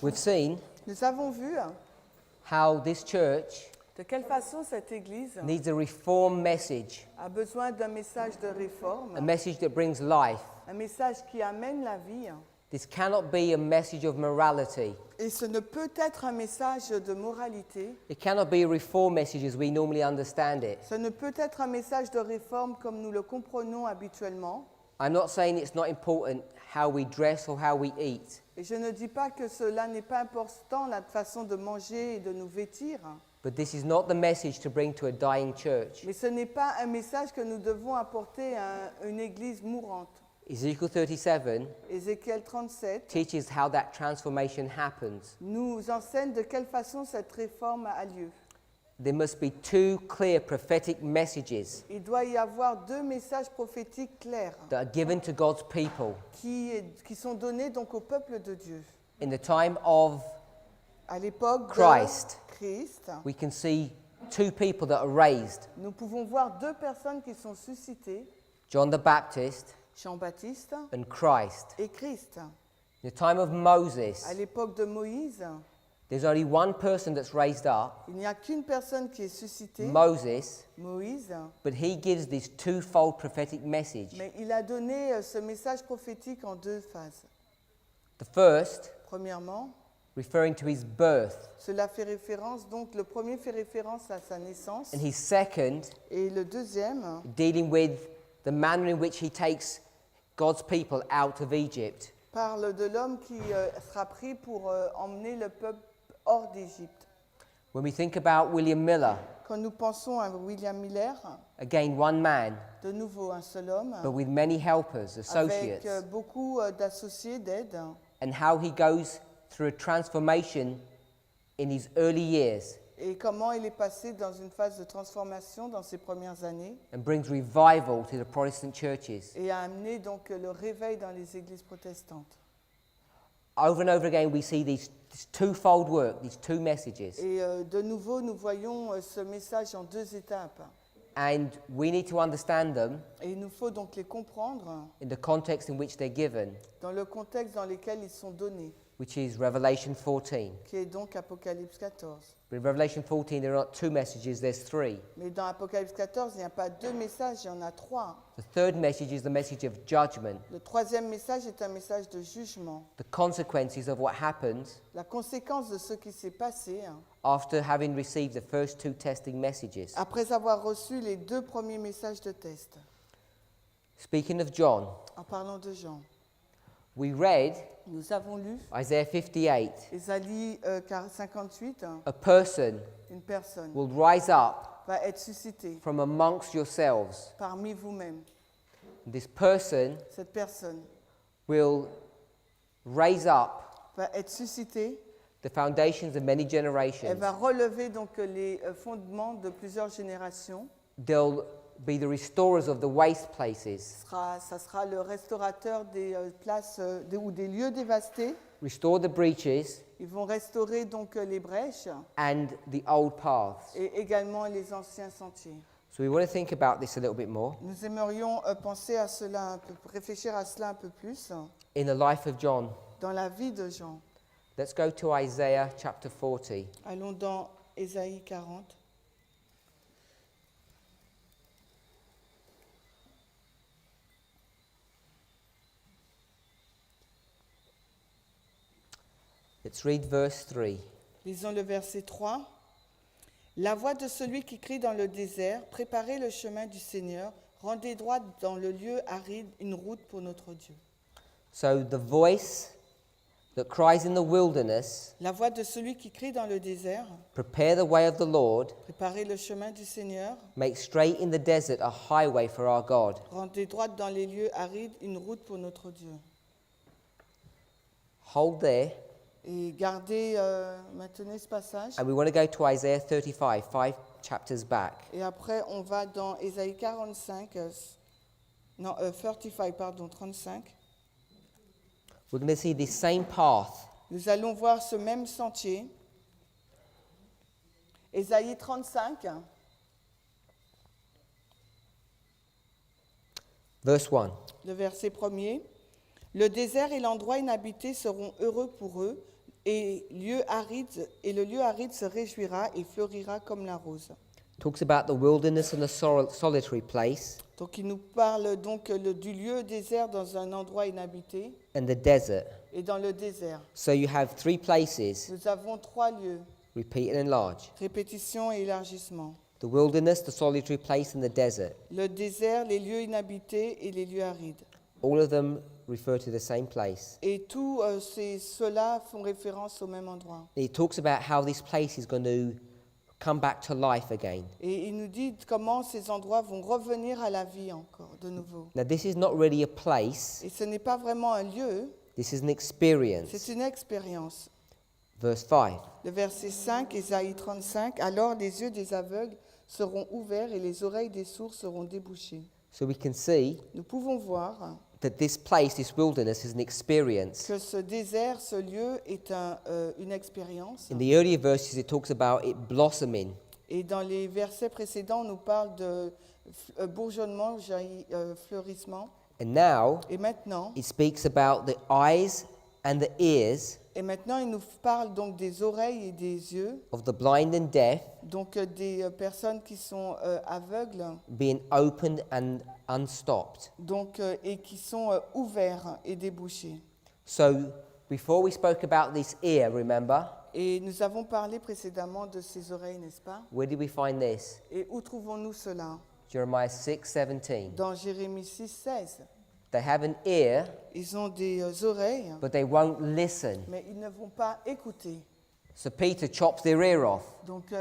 We've seen Nous avons vu how this church de quelle façon cette Église needs a reform message, a besoin d'un message de a réforme, message that brings life. un message qui amène la vie. This cannot be a message of morality. Et ce ne peut être un message de moralité, It cannot be a reform message as we normally understand it. ce ne peut être un message de réforme comme nous le comprenons habituellement. I'm not saying it's not important how we dress or how we eat, Et je ne dis pas que cela n'est pas important, la façon de manger et de nous vêtir, but this is not the message to bring to a dying church. mais ce n'est pas un message que nous devons apporter à une Église mourante. Ezekiel 37 Ézéchiel 37 teaches how that transformation happens. nous enseigne de quelle façon cette réforme a lieu. There must be two clear prophetic messages Il doit y avoir deux messages prophétiques clairs that are given to God's people. qui sont donnés donc au peuple de Dieu. In the time of À l'époque Christ. de Christ, we can see two people that are raised, nous pouvons voir deux personnes qui sont suscitées, John the Baptist Jean-Baptiste and Christ. et Christ. In the time of Moses, À l'époque de Moïse, there's only one person that's raised up, il n'y a qu'une personne qui est suscitée, Moses, Moïse, but he gives this twofold prophetic message. mais il a donné ce message prophétique en deux phases. The first, Premièrement, referring to his birth, cela fait référence, donc le premier fait référence à sa naissance, and his second, et le deuxième dealing with the manner in which he takes God's people out of Egypt. parle de l'homme qui sera pris pour emmener le peuple hors d'Égypte. When we think about William Miller, Quand nous pensons à William Miller, again one man, de nouveau un seul homme, but with many helpers, associates, avec beaucoup d'associés, d'aide, and how he goes through a transformation in his early years et comment il est passé dans une phase de transformation dans ses premières années, and brings revival to the Protestant churches. et a amené donc le réveil dans les églises protestantes. Over and over again we see this twofold work, these two messages, Et de nouveau, nous voyons ce message en deux étapes. and we need to understand them Et il nous faut donc les comprendre in the context in which they're given, dans le contexte dans lequel ils sont donnés, which is Revelation 14. qui est donc Apocalypse 14. But in Revelation 14 there are not two messages, there's three. Mais dans Apocalypse 14, il n'y a pas deux messages, il y en a trois. The third message is the message of judgment, Le troisième message est un message de jugement. the consequences of what happened La conséquence de ce qui s'est passé after having received the first two testing messages. après avoir reçu les deux premiers messages de test. Speaking of John, En parlant de Jean, we read nous avons lu Isaiah 58. Ésaïe 58, A person une personne will rise up va être suscitée from amongst yourselves. parmi vous-mêmes. This person Cette personne will raise up va être suscitée, the foundations of many elle generations. va relever donc les fondements de plusieurs générations. They'll be the restorers of the waste places, Ça sera le restaurateur des places ou des lieux dévastés. restore the breaches Ils vont restaurer donc les brèches and the old paths. et également les anciens sentiers. So we want to think about this a little bit more Nous aimerions penser à cela un peu, réfléchir à cela un peu plus in the life of John. dans la vie de Jean. Let's go to Isaiah chapter 40. Allons dans Ésaïe 40. Let's read verse 3. Lisons le verset 3. La voix de celui qui crie dans le désert, préparez le chemin du Seigneur, rendez droite dans le lieu aride une route pour notre Dieu. So the voice that cries in the wilderness, La voix de celui qui crie dans le désert, prepare the way of the Lord, préparez le chemin du Seigneur, make straight in the desert a highway for our God. rendez droite dans les lieux arides une route pour notre Dieu. Hold there, Et gardez maintenant ce passage. and we want to go to Isaiah 35, 5 chapters back. Et après, on va dans Ésaïe 35, 35. We're going to see this same path, Nous allons voir ce même sentier. Ésaïe 35, verse 1. le verset 1er. Le désert et l'endroit inhabité seront heureux pour eux, et le lieu aride se réjouira et fleurira comme la rose. Talks about the wilderness and the solitary place Donc il nous parle donc du lieu désert dans un endroit inhabité and the desert. et dans le désert. So you have 3 places, Nous avons 3 lieux, repeat and enlarge. répétition et élargissement. The wilderness, the solitary place and the desert. Le désert, les lieux inhabités et les lieux arides. All of them refer to the same place. Et tous ceux-là font référence au même endroit. It talks about how this place is going to come back to life again. Et il nous dit comment ces endroits vont revenir à la vie encore, de nouveau. Now this is not really a place, Et ce n'est pas vraiment un lieu, this is an experience. c'est une expérience. Verse 5. Le verset 5, Ésaïe 35, « Alors les yeux des aveugles seront ouverts et les oreilles des sourds seront débouchées. So we can see » Nous pouvons voir that this place, this wilderness, is an experience. que ce désert, ce lieu est une expérience. In the earlier verses, it talks about it blossoming. Et dans les versets précédents, on nous parle de bourgeonnement, fleurissement. And now, Et maintenant, it speaks about the eyes and the ears il nous parle donc des oreilles et des yeux, of the blind and deaf donc des personnes qui sont aveugles, being opened and unstopped. donc, et qui sont ouverts et débouchés. So, before we spoke about this ear, remember, Et nous avons parlé précédemment de ces oreilles, n'est-ce pas? where did we find this? Et où trouvons-nous cela? Jeremiah 6:17. Dans Jérémie 6, 16. They have an ear, Ils ont des oreilles, but they won't listen. mais ils ne vont pas écouter. So Peter chops their ear off, Donc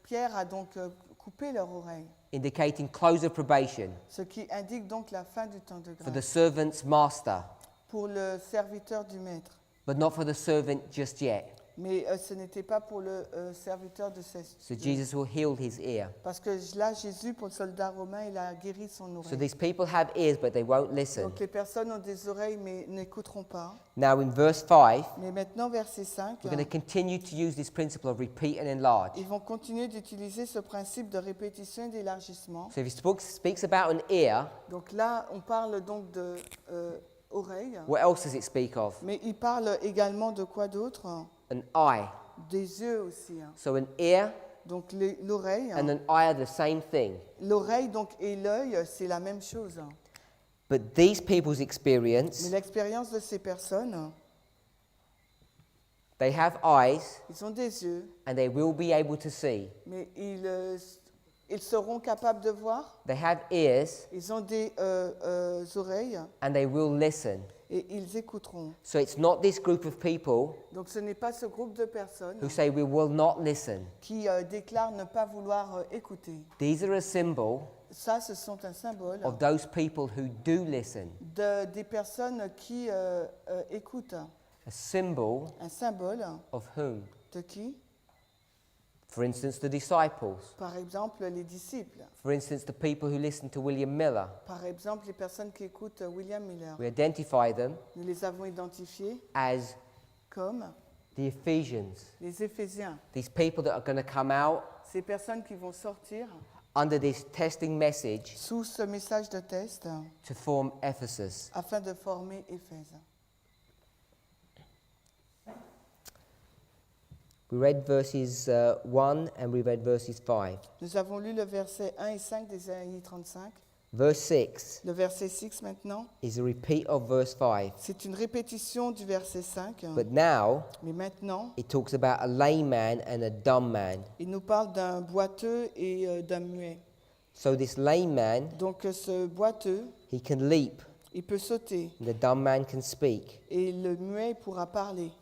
Pierre a donc coupé leur oreille, indicating close of probation ce qui indique donc la fin du temps de for the grâce servant's master, pour le serviteur du maître. but not for the servant just yet. Mais ce n'était pas pour le serviteur de ses... So Jesus will heal his ear. Parce que là, Jésus, pour le soldat romain, il a guéri son So oreille. these people have ears, but they won't listen. Donc les personnes ont des oreilles, mais n'écouteront pas. Now in verse 5, Mais maintenant, verset 5, we're going to continue to use this principle of repeat and enlarge. ils vont continuer d'utiliser ce principe de répétition et d'élargissement. So if he speaks about an ear, Donc là, on parle donc de oreille, what else does it speak of? mais il parle également de quoi d'autre? An eye. Des yeux aussi. So an ear Donc l'oreille, and an eye are the same thing. l'oreille donc et l'œil, c'est la même chose. But these people's Mais experience, l'expérience de ces personnes, they have eyes ils ont des yeux, and they will be able to see. mais ils seront capables de voir. They have ears Ils ont des oreilles and they will listen. et ils écouteront. So it's not this group of people Donc ce n'est pas ce groupe de personnes who say we will not listen. qui déclarent ne pas vouloir écouter. These are a symbol Ça, ce sont un symbole of those people who do listen. des personnes qui écoutent. A symbol Un symbole of whom? de qui? For instance, the disciples. Par exemple, les disciples. For instance, the people who listen to William Miller. Par exemple, les personnes qui écoutent William Miller. We identify them Nous les avons identifiés as comme the Ephesians. les Éphésiens. These people that are going to come out Ces personnes qui vont sortir under this testing message sous ce message de test to form Ephesus. afin de former Éphèse. We read verses 1 and we read verses 5. Nous avons lu le verset 1 et 5 d'Ésaïe 35. Verse 6 Le verset 6 maintenant, is a repeat of verse 5. c'est une répétition du verset 5. But now Mais maintenant, it talks about a lame man and a dumb man. il nous parle d'un boiteux et d'un muet. So this lame man, Donc ce boiteux, he can leap, il peut sauter and the dumb man can speak. et le muet pourra parler.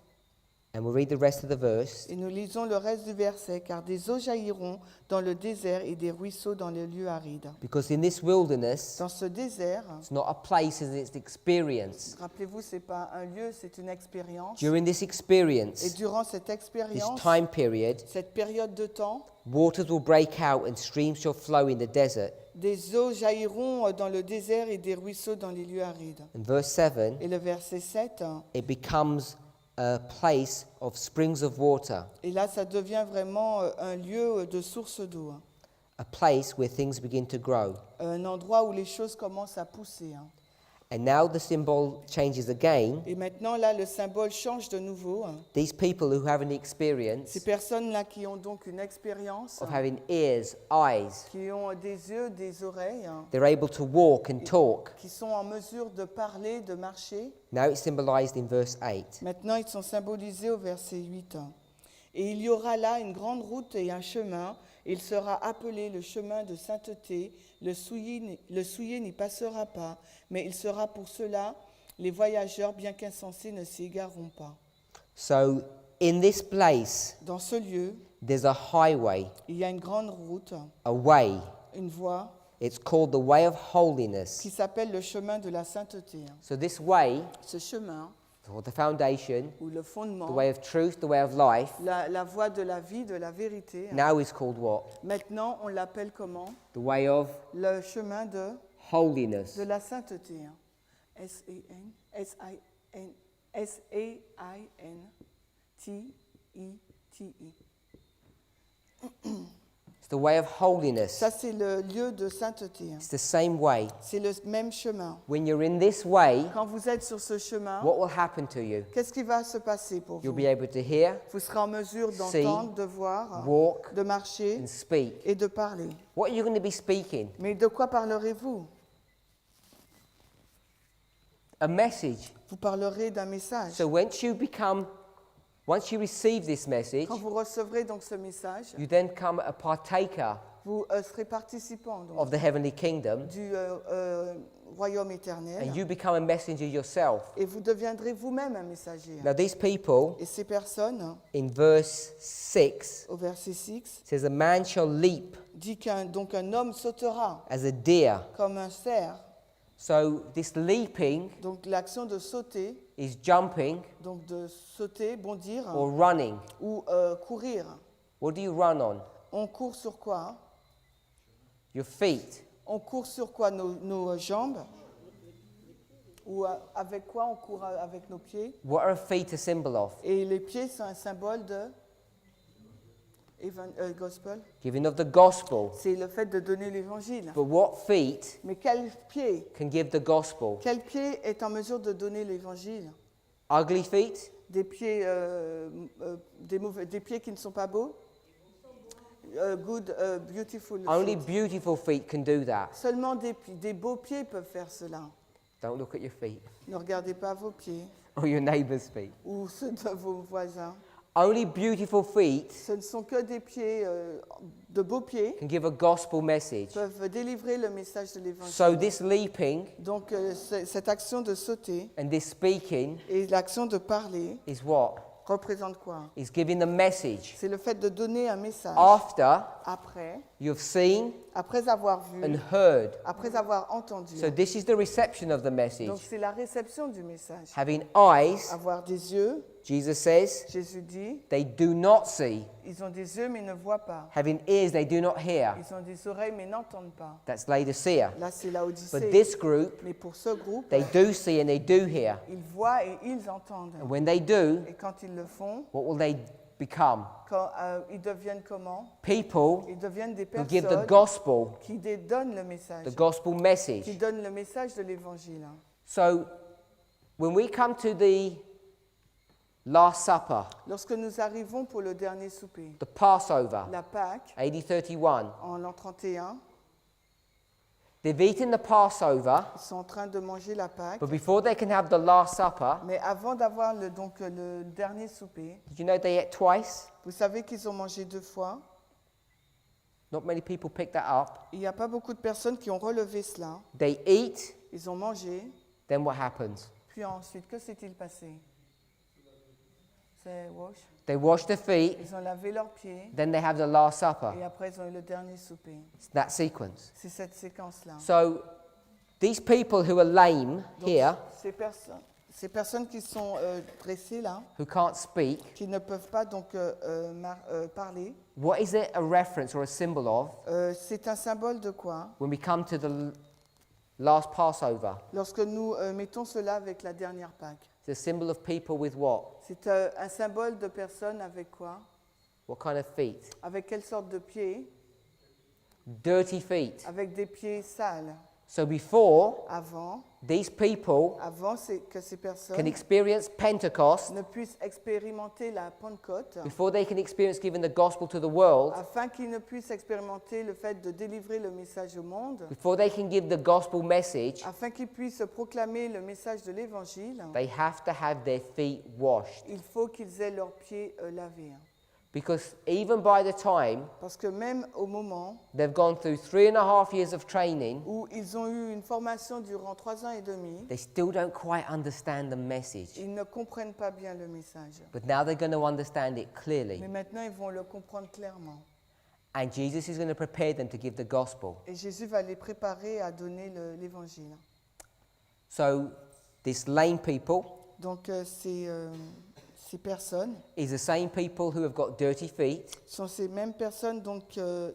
And we'll read the rest of the verse. Et nous lisons le reste du verset, car des eaux jailliront dans le désert et des ruisseaux dans les lieux arides. Because in this wilderness, Dans ce désert, it's not a place, it's experience. rappelez-vous, ce n'est pas un lieu, c'est une expérience. During this Et experience, durant cette this expérience, time period, cette période de temps, waters will break out and streams shall flow in the desert. des eaux jailliront dans le désert et des ruisseaux dans les lieux arides. And verse 7, Et le verset 7, it becomes a place of springs of water, et là ça devient vraiment un lieu de source d'eau, a place where things begin to grow. un endroit où les choses commencent à pousser. And now the symbol changes again. Et maintenant, là, le symbole change de nouveau. These people who have an experience Ces personnes-là qui ont donc une expérience, of having ears, eyes, qui ont des yeux, des oreilles, they're able to walk and talk. qui sont en mesure de parler, de marcher. Now it's symbolized in verse 8. Maintenant, ils sont symbolisés au verset 8. Et il y aura là une grande route et un chemin. Il sera appelé le chemin de sainteté. Le souillé n'y passera pas, mais il sera pour cela, les voyageurs, bien qu'insensés, ne s'y égareront pas. So in this place, Dans ce lieu, there's a highway, il y a une grande route, a way. une voie, It's called the way of holiness. qui s'appelle le chemin de la sainteté. So this way, Ce chemin, or the foundation, ou le fondement, the way of truth, the way of life, la voie de la vie, de la vérité, now is called what? maintenant on l'appelle comment? The way of Le chemin de holiness. la sainteté. S-A-I-N-T-E-T-E. It's the way of holiness. Ça, c'est le lieu de sainteté. It's the same way. C'est le même chemin. When you're in this way, Quand vous êtes sur ce chemin, what will happen to you? qu'est-ce qui va se passer pour You'll vous? be able to hear, Vous serez en mesure d'entendre, de voir, walk, de marcher and speak. et de parler. What are you going to be speaking? Mais de quoi parlerez-vous? A message. Vous parlerez d'un message. So once you receive this message, Quand vous recevrez donc ce message, you then become a partaker vous serez participant donc, of the heavenly kingdom, du royaume éternel and you become a messenger yourself. et vous deviendrez vous-même un messager. Now these people, Et ces personnes, in verse 6, au verset 6, says, a man shall leap dit qu'un homme sautera as a deer. comme un cerf. So this leaping Donc l'action de sauter, is jumping donc de sauter, bondir or running. ou courir. What do you run on? On court sur quoi? Your feet. On court sur quoi? Nos jambes? Ou avec quoi on court avec nos pieds? What are feet a symbol of? Et les pieds sont un symbole de gospel. Giving of the gospel. C'est le fait de donner l'évangile. But what feet Mais quel pied? can give the gospel? Quel pied est en mesure de donner l'évangile? Ugly feet? Des pieds, des pieds qui ne sont pas beaux? Beautiful Only feet. beautiful feet can do that. Seulement des beaux pieds peuvent faire cela. Don't look at your feet Ne regardez pas vos pieds or your neighbour's feet. ou ceux de vos voisins. Only beautiful feet Ce ne sont que des pieds, de beaux pieds, can give a gospel message. peuvent délivrer le message de l'évangile. So this leaping Donc cette action de sauter and this speaking et l'action de parler is what? représente quoi? Is giving the message C'est le fait de donner un message after après you've seen après avoir vu, and heard. après avoir entendu. So this is the reception of the Donc message. c'est la réception du message. Having eyes, Avoir des yeux, Jesus says, Jésus dit, they do not see. ils ont des yeux mais ne voient pas. Having ears, they do not hear. Ils ont des oreilles mais n'entendent pas. That's Laodicea. Là c'est But Laodicée. this group, Mais pour ce groupe, they do see and they do hear. ils voient et ils entendent. And when they do, Et quand ils le font, what will they become? quand, ils deviennent comment? People Ils deviennent des who give the personnes gospel, qui donnent le message, the gospel qui message. donnent le message de l'évangile. So when we come to the Last Supper, Lorsque nous arrivons pour le dernier souper, the Passover, la Pâque, AD 31, en l'an 31, they've eaten the Passover, ils sont en train de manger la Pâque. but before they can have the Last Supper, Mais avant d'avoir le dernier souper, did you know they ate twice? vous savez qu'ils ont mangé 2 fois. Not many people pick that up. Il n'y a pas beaucoup de personnes qui ont relevé cela. They eat, Ils ont mangé, then what happens? puis ensuite, que s'est-il passé? C'est wash. They wash their feet, Ils ont lavé leurs pieds then they have the Last Supper. et après ils ont eu le dernier souper. It's that sequence. C'est cette séquence-là. So these people who are lame Donc, here, ces personnes qui sont dressées là, who can't speak, qui ne peuvent pas donc parler, what is it a reference or a symbol of c'est un symbole de quoi? when we come to the last Passover? Lorsque nous mettons cela avec la dernière Pâque. It's a symbol of people with what? C'est un symbole de personnes avec quoi? What kind of feet? Avec quelle sorte de pieds? Dirty feet. Avec des pieds sales. So before avant these people que ces personnes can experience Pentecost, ne puissent expérimenter la Pentecôte, before they can experience giving the gospel to the world, afin qu'ils ne puissent expérimenter le fait de délivrer le message au monde, before they can give the gospel message, afin qu'ils puissent proclamer le message de l'Évangile, they have to have their feet washed. il faut qu'ils aient leurs pieds lavés. Because even by the time Parce que même au moment they've gone through 3.5 years of training, où ils ont eu une formation durant 3 ans et demi, they still don't quite understand the message. ils ne comprennent pas bien le message. But now they're going to understand it Mais clearly. maintenant, ils vont le comprendre clairement. And Jesus is going to prepare them to give the gospel. Et Jésus va les préparer à donner l'Évangile. So these lame people Donc, ces personnes is the same people who have got dirty feet. sont ces mêmes personnes donc,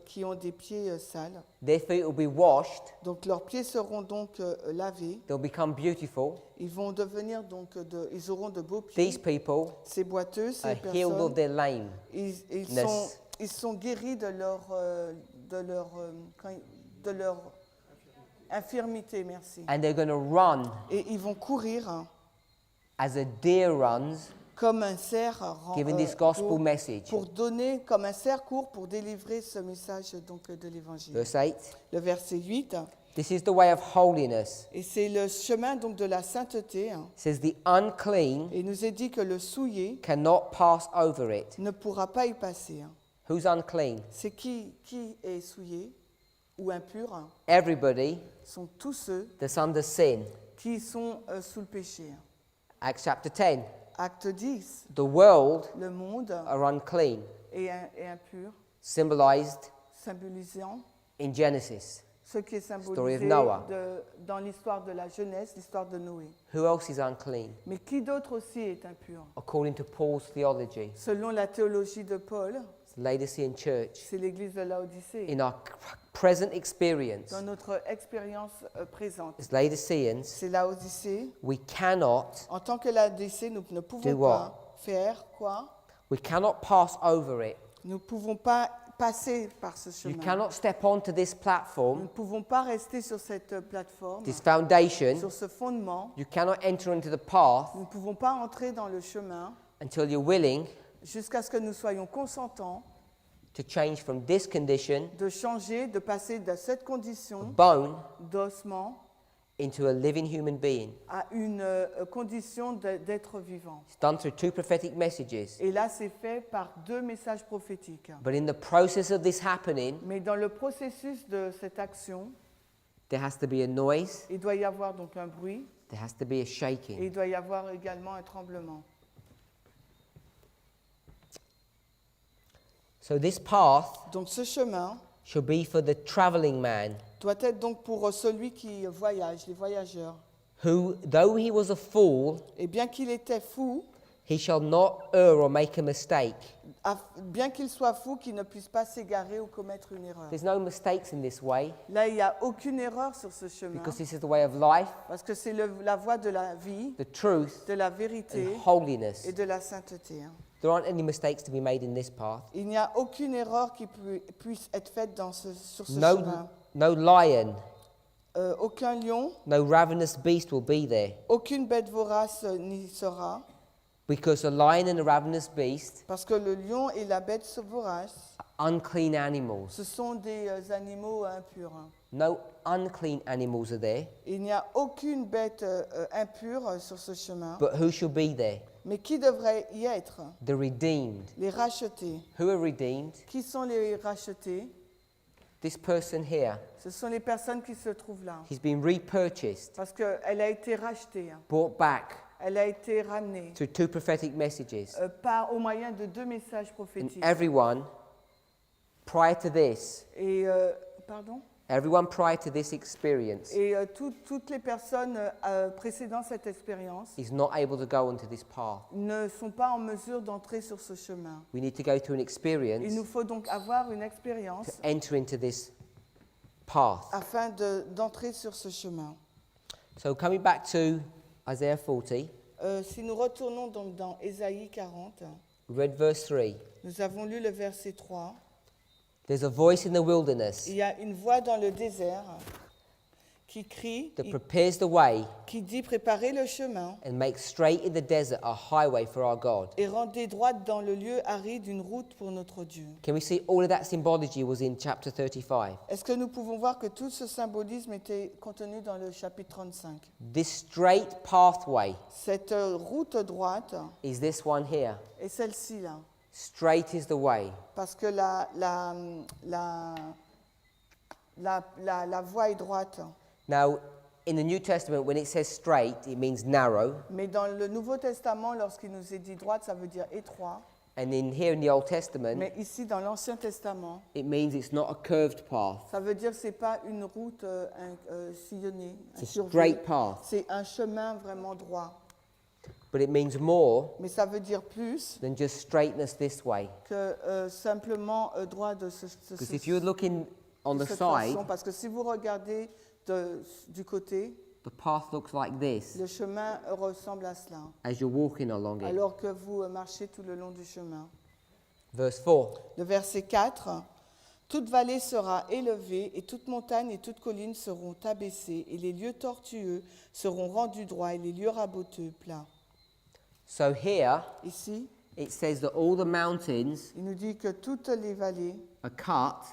qui ont des pieds sales. Their feet will be washed. Donc, leurs pieds seront donc lavés. They'll become beautiful. Ils vont devenir donc, ils auront de beaux pieds. These people Ces boiteux, ces are healed of personnes, their lameness. ils sont guéris de leur infirmité, merci. And they're going to run Et ils vont courir as a deer runs, comme un cerf giving this gospel message. pour donner, comme un cerf court pour délivrer ce message donc, de l'Évangile. Verse 8. Le verset 8, This is the way of holiness. et c'est le chemin donc, de la sainteté. It says the unclean Et il nous est dit que le souillé cannot pass over it. ne pourra pas y passer. Who's unclean? C'est qui est souillé ou impur Everybody sont tous ceux that's under sin. qui sont sous le péché. Acts chapter 10. Acte 10, The world le monde are unclean, est impur, symbolized symbolisant in Genesis. ce qui est Story of symbolisé Noah. dans l'histoire de la jeunesse, l'histoire de Noé. Who else is unclean? Mais qui d'autre aussi est impur? According to Paul's theology, Selon la théologie de Paul, it's the Laodicean church. c'est l'église de Laodicée. In our present experience Dans notre expérience présente, as Laodiceans, c'est Laodicée. we cannot En tant que Laodicée, nous ne pouvons Do what? pas faire quoi? we cannot pass over it. Nous ne pouvons pas passer par ce You chemin. cannot step onto this Nous ne platform, pouvons pas rester sur cette plateforme, this foundation. sur ce fondement. You cannot enter into the path Nous ne pouvons pas entrer dans le chemin until you're willing jusqu'à ce que nous soyons consentants to change from this condition, de changer, de passer de cette condition bone, d'ossement into a living human being. à une condition d'être vivant. It's done through 2 prophetic messages. Et là, c'est fait par 2 messages prophétiques. But in the process of this happening, Mais dans le processus de cette action, there has to be a noise, il doit y avoir donc un bruit there has to be a et shaking. il doit y avoir également un tremblement. So this path Donc ce chemin shall be for the traveling man, doit être donc pour celui qui voyage, les voyageurs. who, though he was a fool, Et bien qu'il était fou, he shall not err or make a mistake. bien qu'il soit fou, qu'il ne puisse pas s'égarer ou commettre une erreur. There's no mistakes in this way, Là, il n'y a aucune erreur sur ce chemin, because this is the way of life, parce que c'est la voie de la vie, the truth, de la vérité and holiness. et de la sainteté. There aren't any mistakes to be made in this path. Il n'y a aucune erreur qui puisse être faite sur ce No, chemin. no lion, Aucun lion, no ravenous beast will be there, aucune bête vorace n'y sera, because a lion and a ravenous beast parce que le lion et la bête vorace, are unclean animals. ce sont des animaux impurs. No unclean animals are there, Il n'y a aucune bête impure sur ce chemin. but who shall be there? Mais qui devrait y être? The redeemed. Les rachetés. Who are redeemed? Qui sont les rachetés? This person here. Ce sont les personnes qui se trouvent là. He's been repurchased, Parce qu'elle a été rachetée. brought back Elle a été ramenée through 2 prophetic messages. au moyen de 2 messages And prophétiques. everyone prior to this, Et, pardon? everyone prior to this experience Et toutes les personnes précédant cette expérience is not able to go onto this path. ne sont pas en mesure d'entrer sur ce chemin. We need to go through an Il experience nous faut donc avoir une expérience to enter into this path. afin d'entrer sur ce chemin. So coming back to Isaiah 40, Si nous retournons donc dans Ésaïe 40, we read verse 3. nous avons lu le verset 3. There's a voice in the wilderness Il y a une voix dans le désert qui crie, that prepares the way qui dit préparez le chemin and makes straight in the desert a highway for our God. et rendez droite dans le lieu aride une route pour notre Dieu. Can we see all of that symbology was in chapter 35? Est-ce que nous pouvons voir que tout ce symbolisme était contenu dans le chapitre 35? This straight pathway Cette route droite is this one here. est celle-ci là. Straight is the way. Parce que la voie est droite. Now, in the New Testament, when it says straight, it means narrow. Mais dans le Nouveau Testament, lorsqu'il nous est dit droite, ça veut dire étroit. And in here in the Old Testament, Mais ici, dans l'Ancien Testament, it means it's not a curved path. ça veut dire que ce n'est pas une route sillonnée, It's a incurvée. straight path. C'est un chemin vraiment droit. But it means more Mais ça veut dire plus than just straightness this way. que simplement droit de Because if you're looking on the cette side, façon. Parce que si vous regardez du côté, the path looks like this le chemin ressemble à cela. as you're walking along it. Alors que vous marchez tout le long du chemin. Verse 4. Le verset 4. Toute vallée sera élevée et toute montagne et toute colline seront abaissées et les lieux tortueux seront rendus droits et les lieux raboteux plats. So here Ici, it says that all the mountains il nous dit que toutes les vallées are cut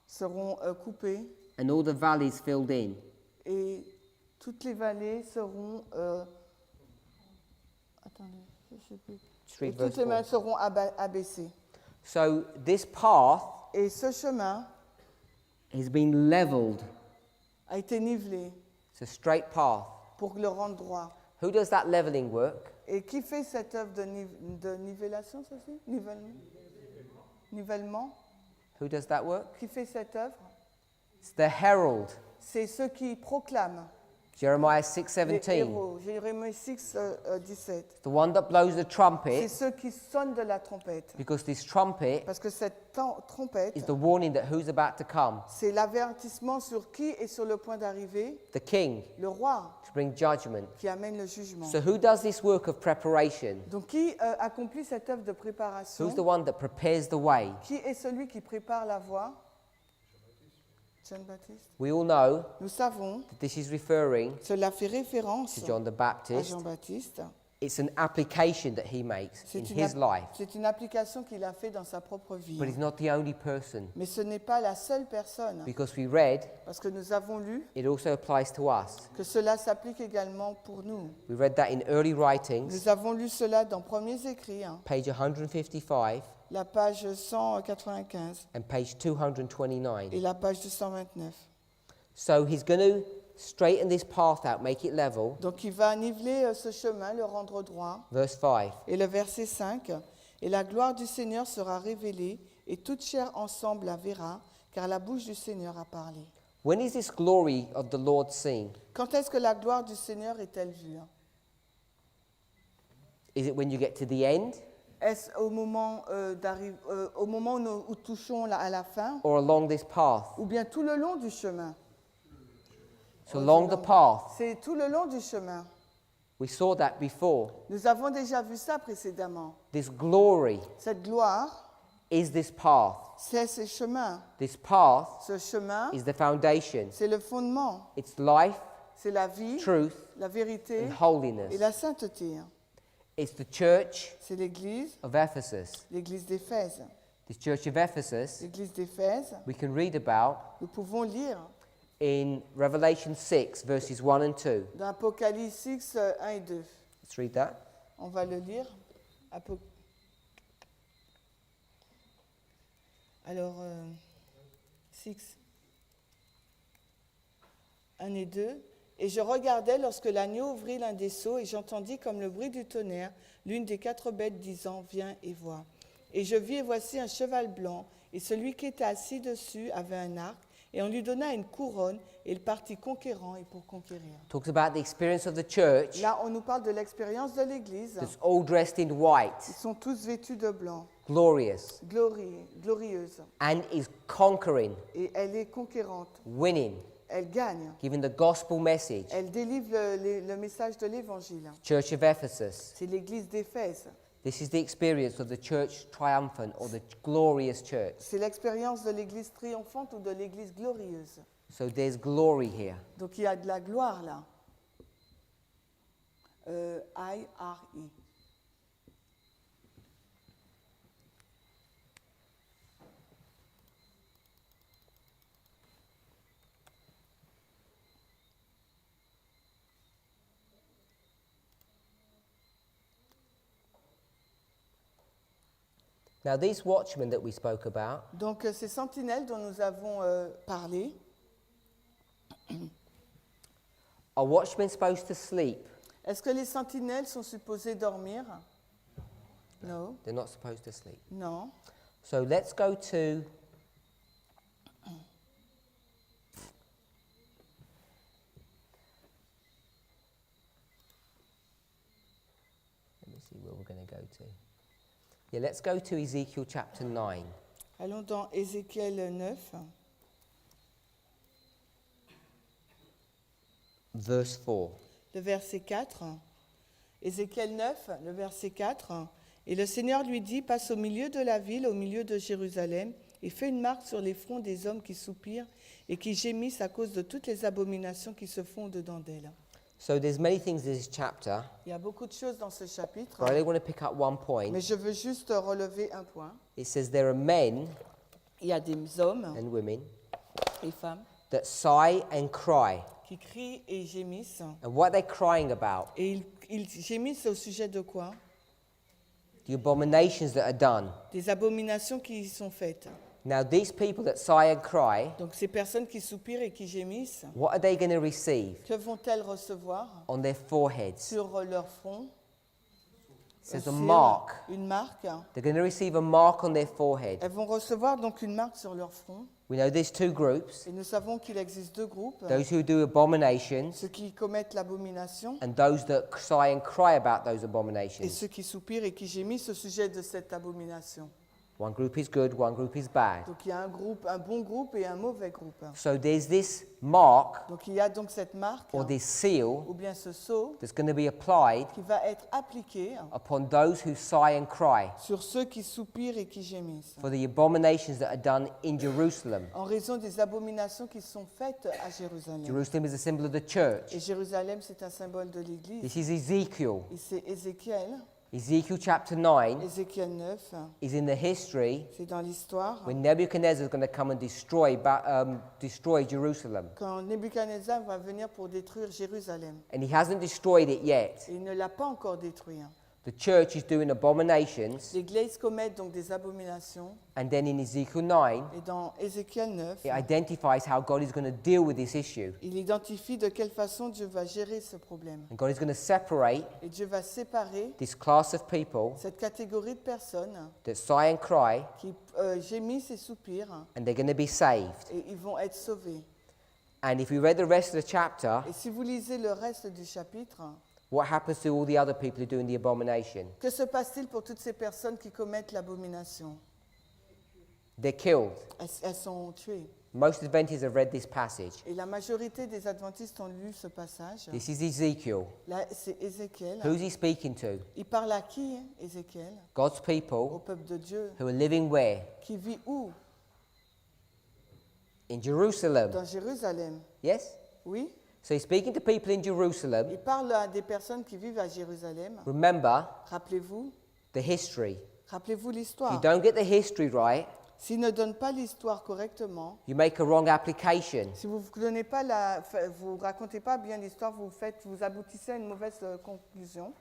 seront coupées and all the valleys filled in. et toutes les vallées seront attendez, je sais plus. Just read Et verse toutes les mains 4. seront abaissées. So this path Et ce chemin has been leveled. a été nivelé It's a straight path. pour le rendre droit. Who does that leveling work? Et qui fait cette œuvre de nivellation, ça c'est Nivellement. Who does that work? Qui fait cette œuvre? It's the herald. C'est ceux qui proclament. Jeremiah Les 6:17. héros. Jérémie 6, 17. The one that blows the C'est trumpet, ceux qui sonnent de la trompette. because this trumpet Parce que cette trompette, is the warning that who's about to come? c'est l'avertissement sur qui est sur le point d'arriver, The king, le roi to bring judgment. qui amène le jugement. So who does this work of preparation? Donc qui accomplit cette œuvre de préparation? Who's the one that prepares the way? Qui est celui qui prépare la voie? Jean-Baptiste. We all know Nous savons, that this is referring cela fait référence to John the à Baptist. Jean-Baptiste. It's an application that he makes in his life. C'est une application qu'il a fait dans sa propre vie. But he's not the only person, Mais ce n'est pas la seule personne, because we read parce que nous avons lu it also applies to us. que cela s'applique également pour nous. We read that in early writings, Nous avons lu cela dans Premiers Écrits, page 155 la page 195 and page 229. et la page 229. So he's going to straighten this path out, make it level. Donc il va niveler ce chemin, le rendre droit. Verse 5. Et le verset 5, « Et la gloire du Seigneur sera révélée, et toute chair ensemble la verra, car la bouche du Seigneur a parlé. » When is this glory of the Lord seen? Quand est-ce que la gloire du Seigneur est-elle vue? Is it when you get to the end Est-ce au moment, au moment où nous touchons à la fin, or along this path? ou bien tout le long du chemin? So along the path. C'est tout le long du chemin. We saw that before. Nous avons déjà vu ça précédemment. This glory Cette gloire, is this path. c'est ce chemin. This path Ce chemin, is the foundation. c'est le fondement. It's life, C'est la vie, truth, la vérité and holiness. et la sainteté. It's the church C'est l'église, of Ephesus. l'église d'Éphèse. This church of Ephesus, L'église d'Éphèse, we can read about nous pouvons lire in Revelation 6, verses 1 and 2. dans Apocalypse 6, 1 et 2. Let's read that. On va le lire. Alors, 6, 1 et 2. Et je regardais lorsque l'agneau ouvrit l'un des sceaux, et j'entendis comme le bruit du tonnerre, l'une des 4 bêtes disant, viens et vois. Et je vis et voici un cheval blanc, et celui qui était assis dessus avait un arc, et on lui donna une couronne, et il partit conquérant et pour conquérir. Talks about the experience of the church Là, on nous parle de l'expérience de l'Église. that's all dressed in white, Ils sont tous vêtus de blanc, glorious, glorieuse, and is conquering, et elle est conquérante. winning, Elle gagne. giving the gospel message. Elle délivre le message de l'Évangile. Church of Ephesus. C'est l'Église d'Éphèse. This is the experience of the church triumphant or the glorious church. C'est l'expérience de l'Église triomphante ou de l'Église glorieuse. So there's glory here. Donc il y a de la gloire là. I-R-E. Now, these watchmen that we spoke about, Donc ces sentinelles dont nous avons parlé, are watchmen supposed to sleep? est-ce que les sentinelles sont supposées dormir? Non. They're not supposed to sleep. Non. So let's go to let me see where we're going to go to. Yeah, let's go to Ezekiel chapter 9. Allons dans Ézéchiel 9, Verse 4. le verset 4. Ézéchiel 9, le verset 4. Et le Seigneur lui dit, passe au milieu de la ville, au milieu de Jérusalem, et fais une marque sur les fronts des hommes qui soupirent et qui gémissent à cause de toutes les abominations qui se font dedans d'elle. So there's many things in this chapter, Il y a beaucoup de choses dans ce chapitre, but I only want to pick up one point. mais je veux juste relever un point. It says there are men Il y a des hommes and women et femmes that sigh and cry. qui crient et gémissent. And what they're crying about, Et ils gémissent au sujet de quoi? the abominations that are done. Des abominations qui y sont faites. Now, these people that sigh and cry, Donc ces personnes qui soupirent et qui gémissent, what are they going to receive? que vont-elles recevoir On their foreheads. sur leur front? It says a Sur mark. une marque. They're going to receive a mark on their forehead. Elles vont recevoir donc une marque sur leur front. We know there's two groups, Et nous savons qu'il existe deux groupes. those who do abominations Ceux qui commettent l'abomination and those that sigh and cry about those et abominations. ceux qui soupirent et qui gémissent au sujet de cette abomination. One group is good, one group is bad. Donc il y a un bon groupe et un mauvais groupe. So there's this mark Donc il y a donc cette marque or this seal ou bien ce sceau that's going to be applied qui va être appliqué upon those who sigh and cry sur ceux qui soupirent et qui gémissent for the abominations that are done in Jerusalem. en raison des abominations qui sont faites à Jérusalem. Jerusalem is a symbol of the church. Et Jérusalem, c'est un symbole de l'Église. This is Ezekiel. Et c'est Ézéchiel. Ezekiel chapter 9 Ézéchiel 9, is in the history c'est dans l'histoire. when Nebuchadnezzar is going to come and destroy Jerusalem. Quand Nebuchadnezzar va venir pour détruire Jérusalem. And he hasn't destroyed it yet. Et il ne l'a pas encore détruit. The church is doing abominations. L'Église commet donc des abominations. And then in Ezekiel 9, Et dans Ézéchiel 9, it identifies how God is going to deal with this issue. il identifie de quelle façon Dieu va gérer ce problème. And God is going to separate Et Dieu va séparer this class of people cette catégorie de personnes that sigh and cry, qui gémissent et soupirent, and they're going to be saved. et ils vont être sauvés. And if we read the rest of the chapter, Et si vous lisez le reste du chapitre, what happens to all the other people who are doing the abomination? que se passe-t-il pour toutes ces personnes qui commettent l'abomination? They're killed. Elles sont tuées. Most Adventists have read this passage. Et la majorité des adventistes ont lu ce passage. This is Ezekiel. Là, c'est Ézéchiel. Who's he speaking to? Il parle à qui, Ézéchiel? God's Au people peuple de Dieu. who are living where? Qui vit où? In Jerusalem. Dans Jérusalem. Yes? Oui? So he's speaking to people in Jerusalem. Il parle à des personnes qui vivent à Jérusalem. Remember Rappelez-vous. the history. Rappelez-vous If you l'histoire. don't get the history right, S'il ne donne pas l'histoire correctement, you make a wrong application. si vous vous racontez pas bien l'histoire, vous aboutissez à une mauvaise conclusion.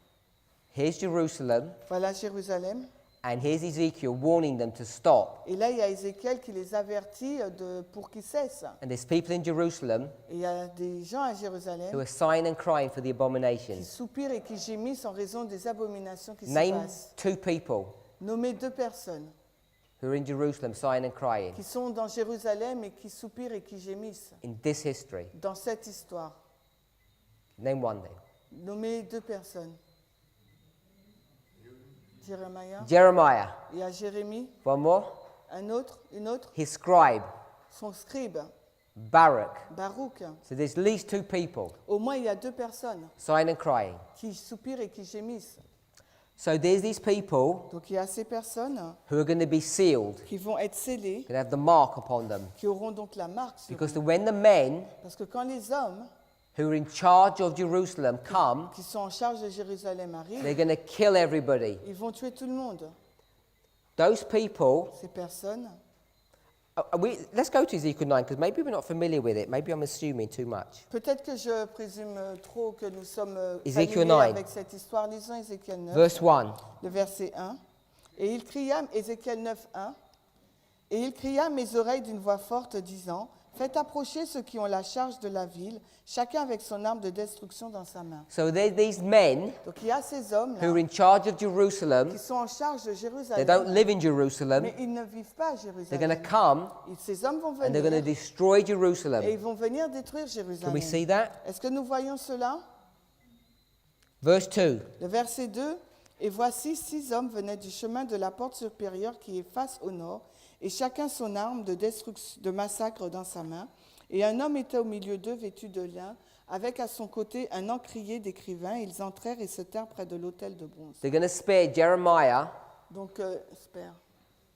Here's Jerusalem, Voilà Jérusalem. and here's Ezekiel warning them to stop. Et là, il y a Ézéchiel qui les avertit pour qu'ils cessent. And there's people in Jerusalem Et il y a des gens à who Jérusalem are sighing and crying for the qui abominations. soupirent et qui gémissent en raison des abominations qui se Name passent. two people Nommez deux personnes who are in Jerusalem sighing and crying qui sont dans Jérusalem et qui soupirent et qui gémissent in this history. dans cette histoire. Name one then. Nommez deux personnes. Jérémie. Jeremiah. Il y a Jérémie, One more. une autre, His scribe, son scribe, Baruch. Baruch. So there's at least two people Au moins, il y a deux personnes sighing and crying. qui soupirent et qui gémissent. So there's these people Donc il y a ces personnes who are going to be sealed, qui vont être scellées, going to have the mark upon them. qui auront donc la marque sur Because eux. when the men Parce que quand les hommes who are in charge of Jerusalem come, qui sont en charge de Jérusalem arrivent, they're going to kill everybody. ils vont tuer tout le monde. Those people, Ces personnes, let's go to Ezekiel 9, because maybe we're not familiar with it. Maybe I'm assuming too much. peut-être que je présume trop que nous sommes Ezekiel familiers 9. avec cette histoire. Lisons Ézéchiel 9, Verse 1. le verset 1. Et il cria, Ézéchiel 9, 1, et il cria à mes oreilles d'une voix forte, disant, faites approcher ceux qui ont la charge de la ville, chacun avec son arme de destruction dans sa main. So there's these men Donc il y a ces hommes who are in charge of Jerusalem. qui sont en charge de They Jérusalem, don't live in Jerusalem. mais ils ne vivent pas à They're going to Jérusalem. come Et ces hommes vont and they're going to venir destroy et Jerusalem. ils vont venir détruire Can Jérusalem. we see that? Est-ce que nous voyons cela? Verse 2. Le verset 2, et voici 6 hommes venaient du chemin de la porte supérieure qui est face au nord, et chacun son arme de destruction, de massacre dans sa main. Et un homme était au milieu d'eux, vêtu de lin, avec à son côté un encrier d'écrivains. Ils entrèrent et se tinrent près de l'autel de bronze. They're going to spare Jeremiah, Donc, espère.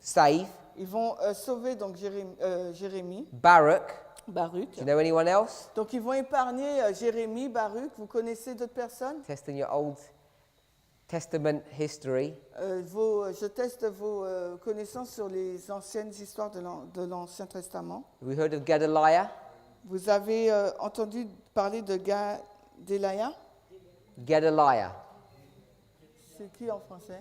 save Ils vont sauver donc Jérémie, Baruch. Baruch. Do you know anyone else? Donc, ils vont épargner Jérémie, Baruch. Vous connaissez d'autres personnes? Testing your Old Testament history. Je teste vos connaissances sur les anciennes histoires de l'Ancien Testament. Have we heard of Gedaliah? Vous avez entendu parler de Gadélaïa? Gedaliah. C'est qui en français?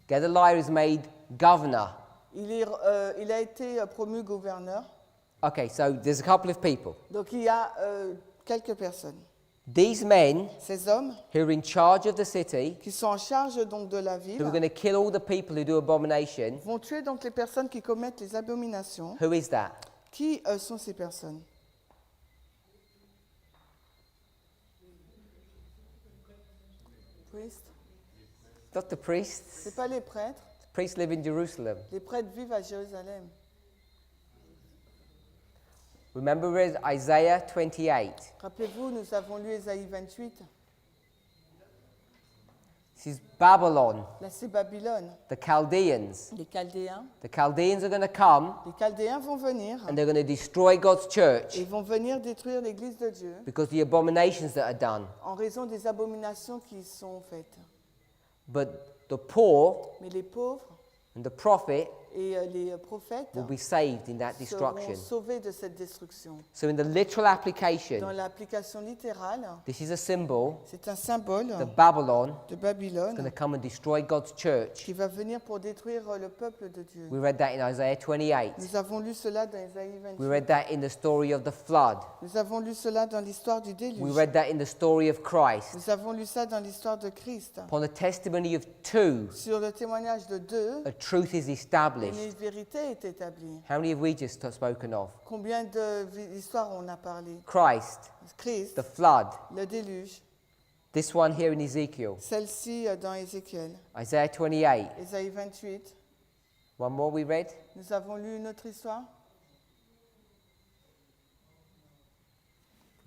Gedaliah is made governor. Il a été promu gouverneur. Okay, so there's a couple of people. Donc il y a quelques personnes. These men Ces hommes who are in charge of the city, qui sont en charge donc de la who ville are going to kill all the people who do abomination. vont tuer donc les personnes qui commettent les abominations. Who is that? Qui sont ces personnes? Priests. Not the priests. C'est pas les prêtres. The priests live in Jerusalem. Les prêtres vivent à Jérusalem. Remember Isaiah 28. Rappelez-vous, nous avons lu Ésaïe 28. This is Babylon, Là, c'est Babylone. the Chaldeans. Les Chaldéens. The Chaldeans are going to come Les Chaldéens vont venir. and they're going to destroy God's church Ils vont venir détruire l'Église de Dieu because of the abominations that are done. en raison des abominations qui sont faites. But the poor Mais les pauvres and the prophet et les prophètes will be saved in that seront destruction. sauvés de cette destruction. So in the literal Dans application, l'application littérale, this is a symbol c'est un symbole that Babylon de is going Babylone to come and destroy God's church. qui va venir pour détruire le peuple de Dieu. We read that in Isaiah 28. Nous avons lu cela dans Ésaïe We 28. read that in the story of the flood. Nous avons lu cela dans l'histoire du We déluge. read that in the story of Christ. Nous avons lu ça dans l'histoire de Christ. Upon the testimony of two, Sur le témoignage de deux, a truth is une established. vérité est établie. How many have we just spoken of? Combien d'histoires on a parlé? Christ, Christ, the flood, le déluge, this one here in Ezekiel, celle-ci dans Ézéchiel, Isaiah 28. Ésaïe 28. One more we read. Nous avons lu une autre histoire.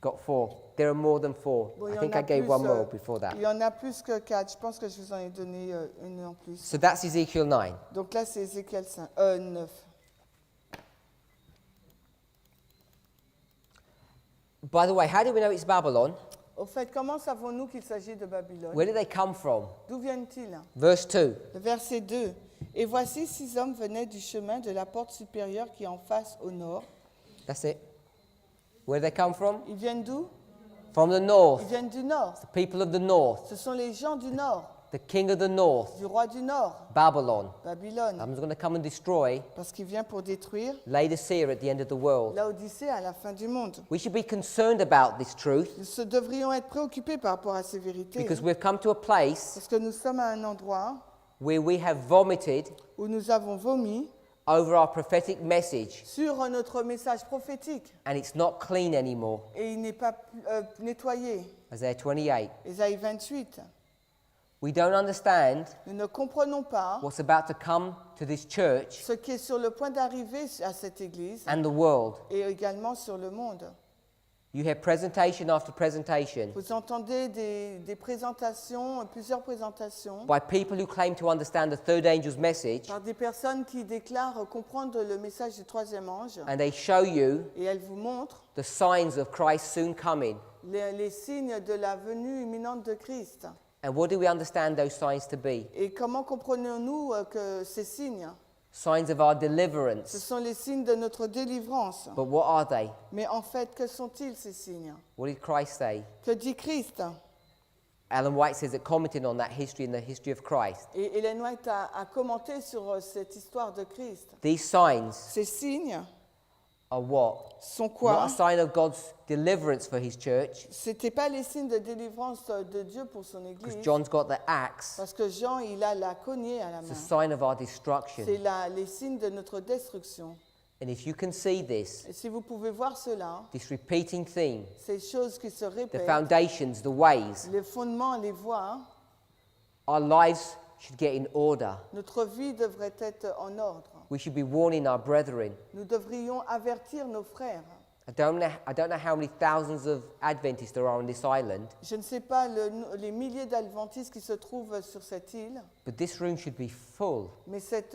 Got 4. There are more than 4. Bon, il I y en think a I gave plus, one more before that. Il y en a plus que 4. Je pense que je vous en ai donné une en plus. So that's Ezekiel 9. Donc là, c'est Ézéchiel 9. By the way, how do we know it's Babylon? Au fait, comment savons-nous qu'il s'agit de Babylone? Where did they come from? D'où viennent-ils? Verse 2. Le verset 2. Et voici 6 hommes venaient du chemin de la porte supérieure qui est en face au nord. That's it. Where did they come from? Ils viennent d'où? From the Ils north. viennent du nord. The people of the north. Ce sont les gens du nord, The king of the north. du roi du nord, Babylon. Babylone. I'm going to come and destroy Parce qu'il vient pour détruire Laodicea at the end of the world. Laodicée à la fin du monde. We should be concerned about this truth Nous devrions être préoccupés par rapport à ces vérités. because we've come to a place Parce que nous sommes à un endroit where we have vomited où nous avons vomi over our prophetic message sur notre message prophétique and it's not clean anymore. et il n'est pas nettoyé. Isaiah 28. Ésaïe 28. We don't understand Nous ne comprenons pas what's about to come to this church ce qui est sur le point d'arriver à cette église and the world. et également sur le monde. You hear presentation after presentation Vous entendez des présentations, plusieurs présentations, by people who claim to understand the third angel's message, par des personnes qui déclarent comprendre le message du troisième ange, and they show you et elles vous montrent the signs of Christ soon coming. les signes de la venue imminente de Christ. And what do we understand those signs to be? Et comment comprenons-nous que ces signes, Signs of our ce deliverance. sont les signes de notre délivrance? But what are they? Mais en fait, que sont-ils ces signes? What did Christ say? Que dit Christ? Ellen White says that commenting on that history in the history of Christ. Et Ellen White a commenté sur cette histoire de Christ. These signs Ces signes are what? sont Not quoi? a sign of God's deliverance for his church, C'était pas les signes de délivrance de Dieu pour son because Église, John's got the axe. parce que Jean, il a la cognée à la It's a main. sign of our destruction. C'est les signes de notre destruction. And if you can see this, Et si vous pouvez voir cela, this repeating theme, ces choses qui se the répètent, foundations, the ways, les fondements, les voies, our lives should get in order. notre vie devrait être en ordre. We should be warning our brethren. Nous devrions avertir nos frères. I don't know how many thousands of Adventists there are on this island, Je ne sais pas les milliers d'adventistes qui se trouvent sur cette île, but this room should be full mais cette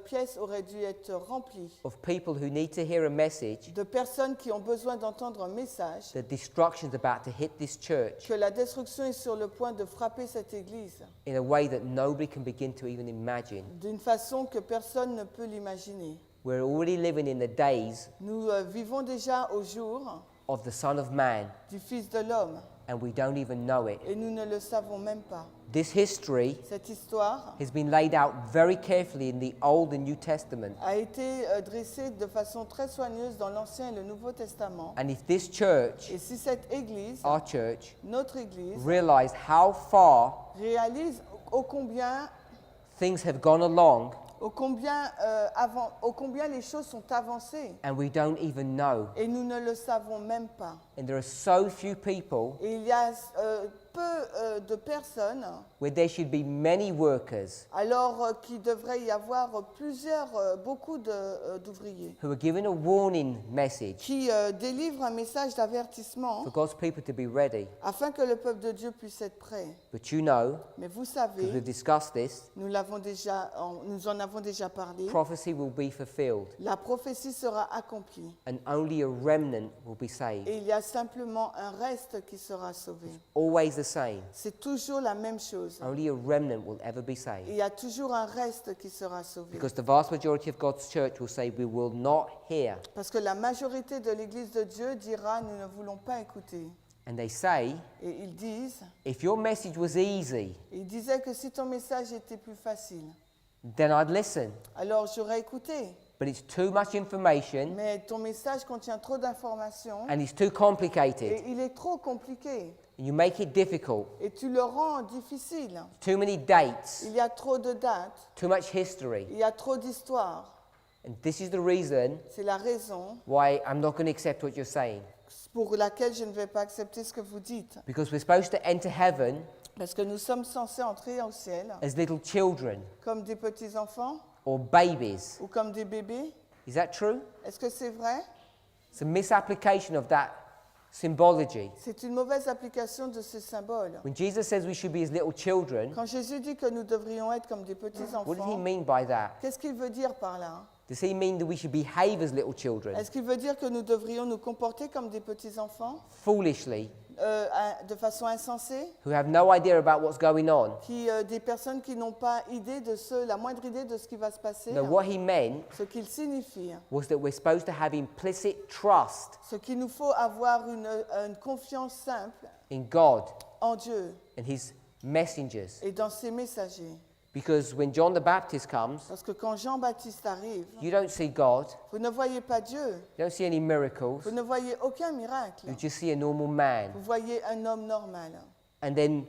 pièce aurait dû être remplie of people who need to hear a message de personnes qui ont besoin d'entendre un message, that destruction's about to hit this church que la destruction est sur le point de frapper cette église in a way that nobody can begin to even imagine. d'une façon que personne ne peut l'imaginer. We're already living in the days Nous vivons déjà au jour of the Son of Man, du Fils de l'homme and we don't even know it. et nous ne le savons même pas. This history Cette histoire has been laid out very carefully in the Old and New Testament. a été dressée de façon très soigneuse dans l'Ancien et le Nouveau Testament. And if this church, Et si cette église, our church, notre église, realized how far réalise ô combien things have gone along ô combien les choses sont avancées and we don't even know, et nous ne le savons même pas. and there are so few people Et il y a peu de personnes where there should be many workers alors qu'il devrait y avoir beaucoup d'ouvriers who are given a warning message qui délivrent un message d'avertissement for God's people to be ready. afin que le peuple de Dieu puisse être prêt. But you know, Mais vous because savez, we've discussed this, nous en avons déjà parlé, prophecy will be fulfilled la prophétie sera accomplie and only a remnant will be saved. et il y a simplement un reste qui sera sauvé. Always the same. C'est toujours la même chose. Only a remnant will ever be Il saved. y a toujours un reste qui sera sauvé. Because the vast majority of God's church will say, we will not hear. Parce que la majorité de l'Église de Dieu dira, nous ne voulons pas écouter. And they say, Et ils disent, if your message was easy, ils disaient que si ton message était plus facile, then I'd listen. alors j'aurais écouté. But it's too much information Mais ton message contient trop d'informations and it's too complicated. et il est trop compliqué. And you make it difficult. Et tu le rends difficile. Too many dates, Il y a trop de dates, too much history. il y a trop d'histoires. And this is the reason C'est la raison why I'm not going to accept what you're saying. pour laquelle je ne vais pas accepter ce que vous dites. Because we're supposed to enter heaven Parce que nous sommes censés entrer au ciel as little children comme des petits-enfants or babies. ou comme des bébés. Is that true? Est-ce que c'est vrai? It's a misapplication of that symbology. C'est une mauvaise application de ce symbole. When Jesus says we should be as little children, Quand Jésus dit que nous devrions être comme des what does he petits-enfants, mean by that? qu'est-ce qu'il veut dire par là? Does he mean that we should behave as little children? Est-ce qu'il veut dire que nous devrions nous comporter comme des petits-enfants Foolishly, de façon insensée? who have no idea about what's going on? Des personnes qui n'ont pas la moindre idée de ce qui va se passer. No, what he meant Ce qu'il signifie, was that we're supposed to have implicit trust ce qu'il nous faut avoir une confiance simple in God en Dieu and his messengers. et dans ses messagers. Because when John the Baptist comes, Parce que quand Jean-Baptiste arrive, you don't see God, vous ne voyez pas Dieu, you don't see any miracles, vous ne voyez aucun miracle. you just see a normal man. Vous voyez un homme normal. And then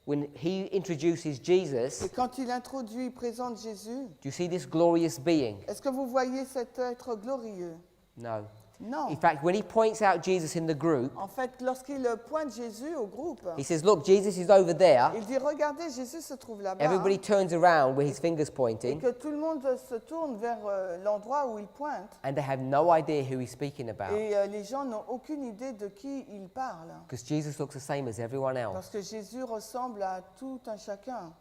when he introduces Jesus, Et quand il introduit, il présente Jésus, do you see this glorious being? est-ce que vous voyez cet être glorieux? No. Non. In fact, when he points out Jesus in the group, En fait, lorsqu'il pointe Jésus au groupe, he says, look, Jesus is over there. il dit, regardez, Jésus se trouve là-bas. Everybody turns around where his finger's Et pointing, que tout le monde se tourne vers l'endroit où il pointe. and they have no idea who he's speaking about. Et les gens n'ont aucune idée de qui il parle. Because Jesus looks the same as everyone Parce else. que Jésus ressemble à tout un chacun.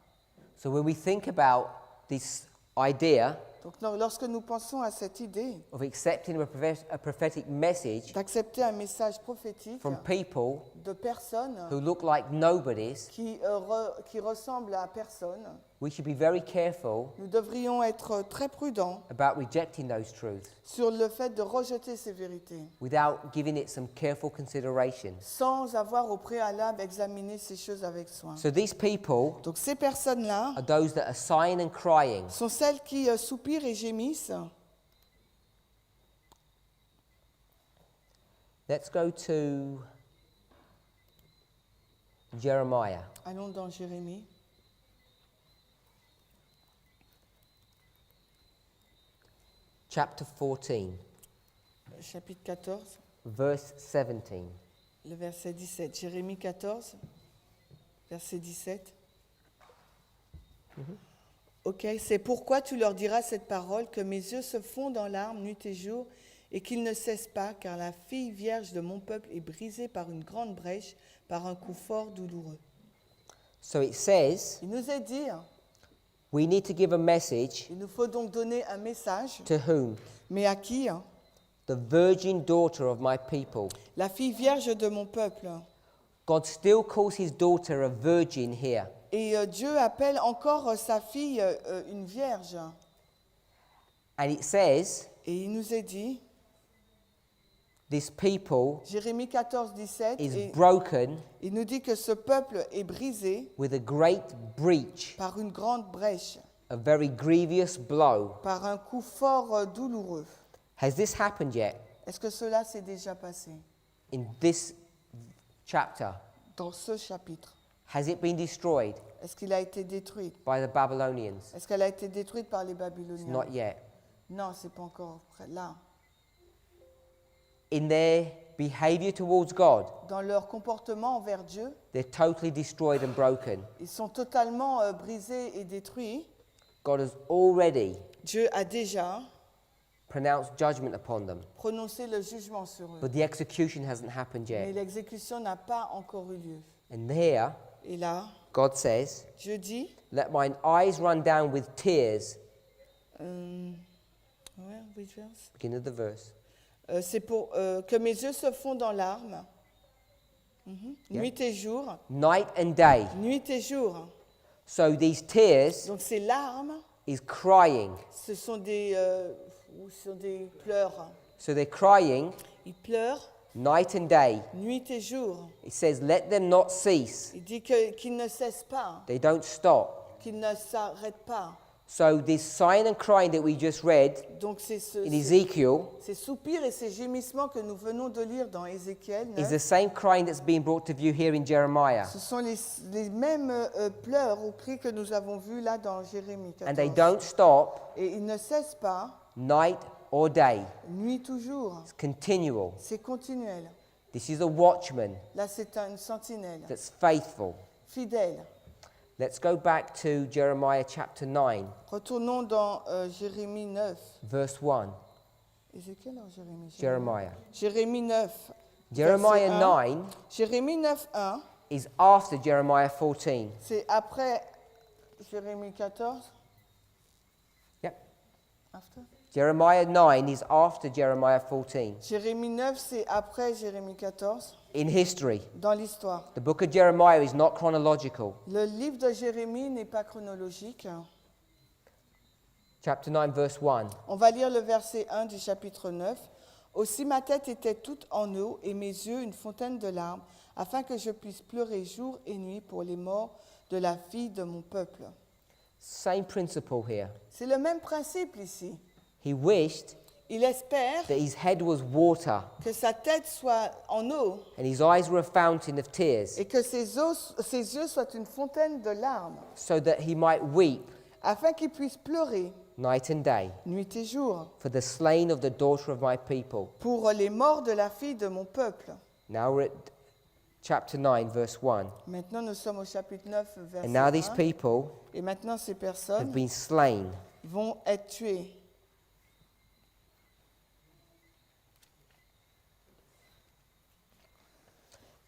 So when we think about this idea Donc lorsque nous pensons à cette idée of accepting a prophetic message d'accepter un message prophétique from people de personnes who look like nobodies, qui ressemblent à personne, we should be very careful nous devrions être très prudents about rejecting those truths sur le fait de rejeter ces vérités, without giving it some careful consideration. sans avoir au préalable examiné ces choses avec soin. So these people Donc ces personnes-là are those that are sighing and crying. sont celles qui soupirent et gémissent. Let's go to Jeremiah. Allons dans Jérémie, Chapter 14, chapitre 14, verse 17. le verset 17. Jérémie 14, verset 17. Ok, c'est pourquoi tu leur diras cette parole, que mes yeux se fondent en larmes nuit et jour, et qu'ils ne cessent pas, car la fille vierge de mon peuple est brisée par une grande brèche, par un coup fort douloureux. So it says, Il nous est dit, we need to give a message il nous faut donc donner un message, to whom? mais à qui? The virgin daughter of my people. La fille vierge de mon peuple. God still calls his daughter a virgin here. Et Dieu appelle encore sa fille une vierge. And it says, Et il nous est dit, this people Jérémie 14, 17, is et broken il nous dit que ce peuple est brisé with a great breach, par une grande brèche, a very grievous blow. par un coup fort douloureux. Has this happened yet Est-ce que cela s'est déjà passé in this chapter? dans ce chapitre? Has it been destroyed Est-ce qu'il a été détruit? by the Babylonians? Est-ce qu'elle a été détruite par les It's Babyloniens? not yet. Non, c'est pas encore là. In their behavior towards God, Dans leur comportement envers Dieu, they're totally destroyed and broken. ils sont totalement brisés et détruits. God has already Dieu a déjà pronounced judgment upon them, prononcé le jugement sur eux. but the execution hasn't happened Mais yet. l'exécution n'a pas encore eu lieu. And here, Et là, God says, Dieu dit, let mine eyes run down with tears. which verse? Beginning of the verse. C'est pour que mes yeux se fondent en larmes, Yeah. nuit et jour, Night and day. nuit et jour. So these tears Donc ces larmes, is crying. ce sont des pleurs. So they're crying Ils pleurent night and day. nuit et jour. It says, let them not cease. Il dit qu'ils ne cessent pas, They don't stop. qu'ils ne s'arrêtent pas. So this sighing and crying that we just read Donc c'est in Ezekiel ces soupirs et ces gémissements que nous venons de lire dans Ézéchiel 9, is the same crying that's being brought to view here in Jeremiah. ce sont les mêmes pleurs ou cris que nous avons vus là dans Jérémie And they 14. don't stop Et ils ne cessent pas, night or day. nuit toujours. It's continual. C'est continuel. This is a watchman Là, c'est une sentinelle, that's faithful. fidèle. Let's go back to Jeremiah chapter 9, Retournons dans Jérémie 9. verse 1. Ézéchiel ou Jérémie? Jeremiah. Jérémie 9. Jeremiah verset 1. 9 Jérémie 9, 1. is after Jeremiah 14. C'est après Jérémie 14. Yep. After. Jeremiah 9 is after Jeremiah 14. Jérémie 9, c'est après Jérémie 14. In history, Dans l'histoire. the book of Jeremiah is not chronological. Le livre de Jérémie n'est pas chronologique. Chapter 9, verse 1. On va lire le verset 1 du chapitre 9. Aussi ma tête était toute en eau et mes yeux une fontaine de larmes, afin que je puisse pleurer jour et nuit pour les morts de la fille de mon peuple. Same principle here. C'est le même principe ici. He wished Il espère that his head was water que sa tête soit en eau and his eyes were a fountain of tears, et que ses yeux soient une fontaine de larmes, so that he might weep afin qu'il puisse pleurer night and day, nuit et jour, for the slain of the daughter of my people. pour les morts de la fille de mon peuple. Now we're at chapter 9, verse 1. Maintenant, nous sommes au chapitre 9, verset And now these 1. people Et maintenant, ces have personnes been slain. vont être tuées.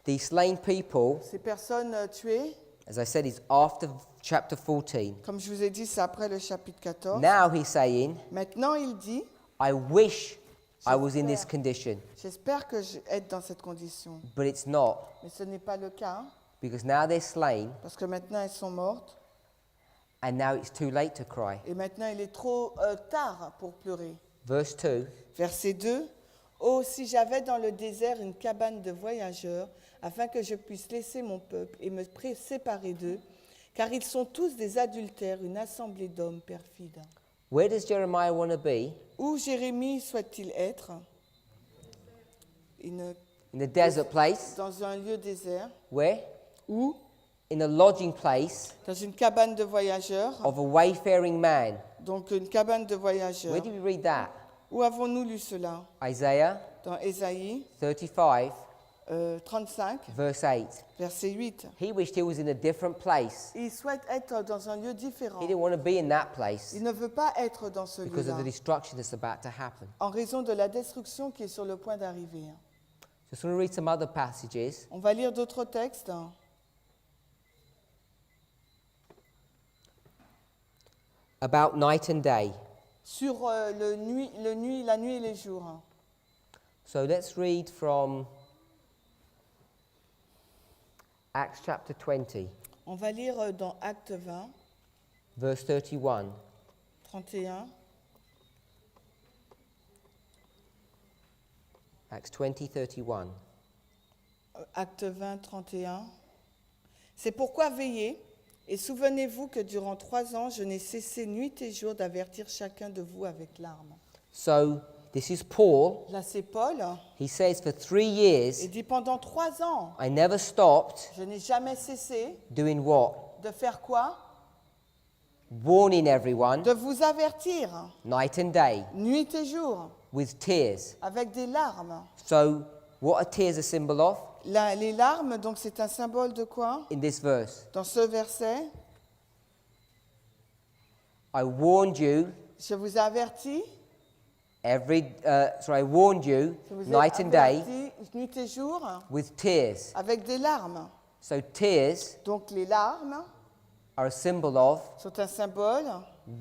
These slain people, Ces personnes tuées, as I said, is after chapter 14. comme je vous ai dit, c'est après le chapitre 14. Now he's saying, Maintenant, il dit, I wish I was in this condition, j'espère que je vais être dans cette condition. but it's not, Mais ce n'est pas le cas, because now they're slain, parce que maintenant, elles sont mortes. and now it's too late to cry. Et maintenant, il est trop tard pour pleurer. Verse 2, Verset 2. Oh, si j'avais dans le désert une cabane de voyageurs, afin que je puisse laisser mon peuple et me séparer d'eux, car ils sont tous des adultères, une assemblée d'hommes perfides. where does Jeremiah want to be? Où Jérémie souhaite-t-il être? In a desert place? Dans un lieu désert. Where? Où? In a lodging place Dans une cabane de voyageurs. of a wayfaring man. Donc une cabane de voyageurs. Where did we read that? Où avons-nous lu cela? Isaiah Dans Ésaïe 35, 35, verse 8. verset 8. He wished he was in a different place. Il souhaite être dans un lieu différent. He didn't want to be in that place Il ne veut pas être dans ce because of lieu-là, the destruction that's about to happen. en raison de la destruction qui est sur le point d'arriver. Just want to read some other passages. On va lire d'autres textes. About night and day. Sur la nuit et les jours. So let's read from Acts chapter 20, On va lire dans Actes 20, verse 31. 31. Acts 20, 31. Acte 20, 31. C'est pourquoi veillez et souvenez-vous que durant 3 ans, je n'ai cessé nuit et jour d'avertir chacun de vous avec larmes. So this is Paul. Là, c'est Paul. He says, for 3 Il years, dit pendant 3 ans, I never stopped je n'ai jamais cessé doing what? de faire quoi? Warning everyone, De vous avertir night and day, nuit et jour with tears. avec des larmes. So what are tears a symbol of Les larmes, donc c'est un symbole de quoi? in this verse? Dans ce verset, I warned you je vous ai averti, I warned you je vous ai night and day averti nuit et jour with tears. avec des larmes. So tears Donc les larmes are a symbol of sont un symbole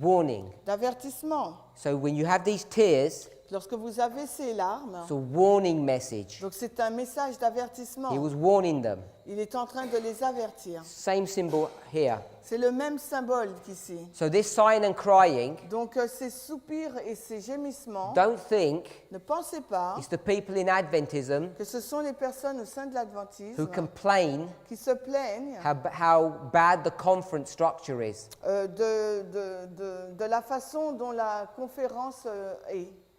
warning. d'avertissement. So when you have these tears, Lorsque vous avez ces larmes, it's a warning message. donc c'est un message He d'avertissement. was warning them. Il est en train de les avertir. Same symbol here. C'est le même symbole qu'ici. So this sighing and crying, Donc ces soupirs et ces gémissements, don't think ne pensez pas it's the people in Adventism que ce sont les personnes au sein de who l'adventisme complain qui se plaignent how bad the conference structure is. de la façon dont la conférence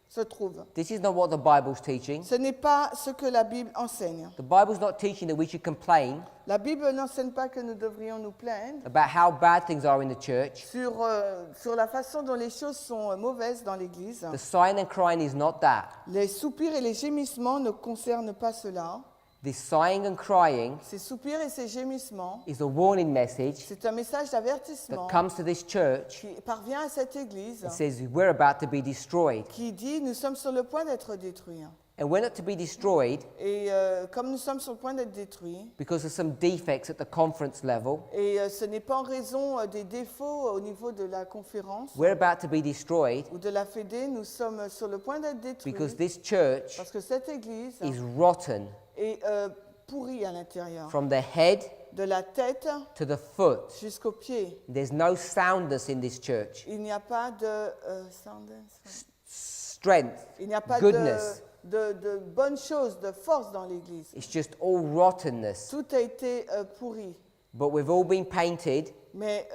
se trouve. This is not what the Bible's teaching. Ce n'est pas ce que la Bible enseigne. The Bible's not teaching that we should complain La Bible n'enseigne pas que nous devrions nous plaindre about how bad things are in the church. sur la façon dont les choses sont mauvaises dans l'Église. The sighing and crying is not that. Les soupirs et les gémissements ne concernent pas cela. This sighing and crying Ces soupirs et ces gémissements, is a warning message c'est un message d'avertissement that comes to this church qui parvient à cette Église and says we're about to be destroyed. qui dit nous sommes sur le point d'être détruits. And we're not to be destroyed Et comme nous sommes sur le point d'être détruits, because of some defects at the conference level. et ce n'est pas en raison des défauts au niveau de la conférence We're about to be destroyed ou de la Fédé, nous sommes sur le point d'être détruits because this church parce que cette Église is rotten est pourrie à l'intérieur, from the head de la tête to the foot. jusqu'aux pieds. There's no soundness in this church. Il n'y a pas de soundness. Strength, Il n'y a pas goodness. de bonnes choses, de force dans l'Église. It's just all rottenness. Tout a été pourri. But we've all been painted Mais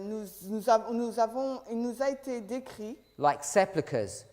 il nous a été décrit like sepulchres.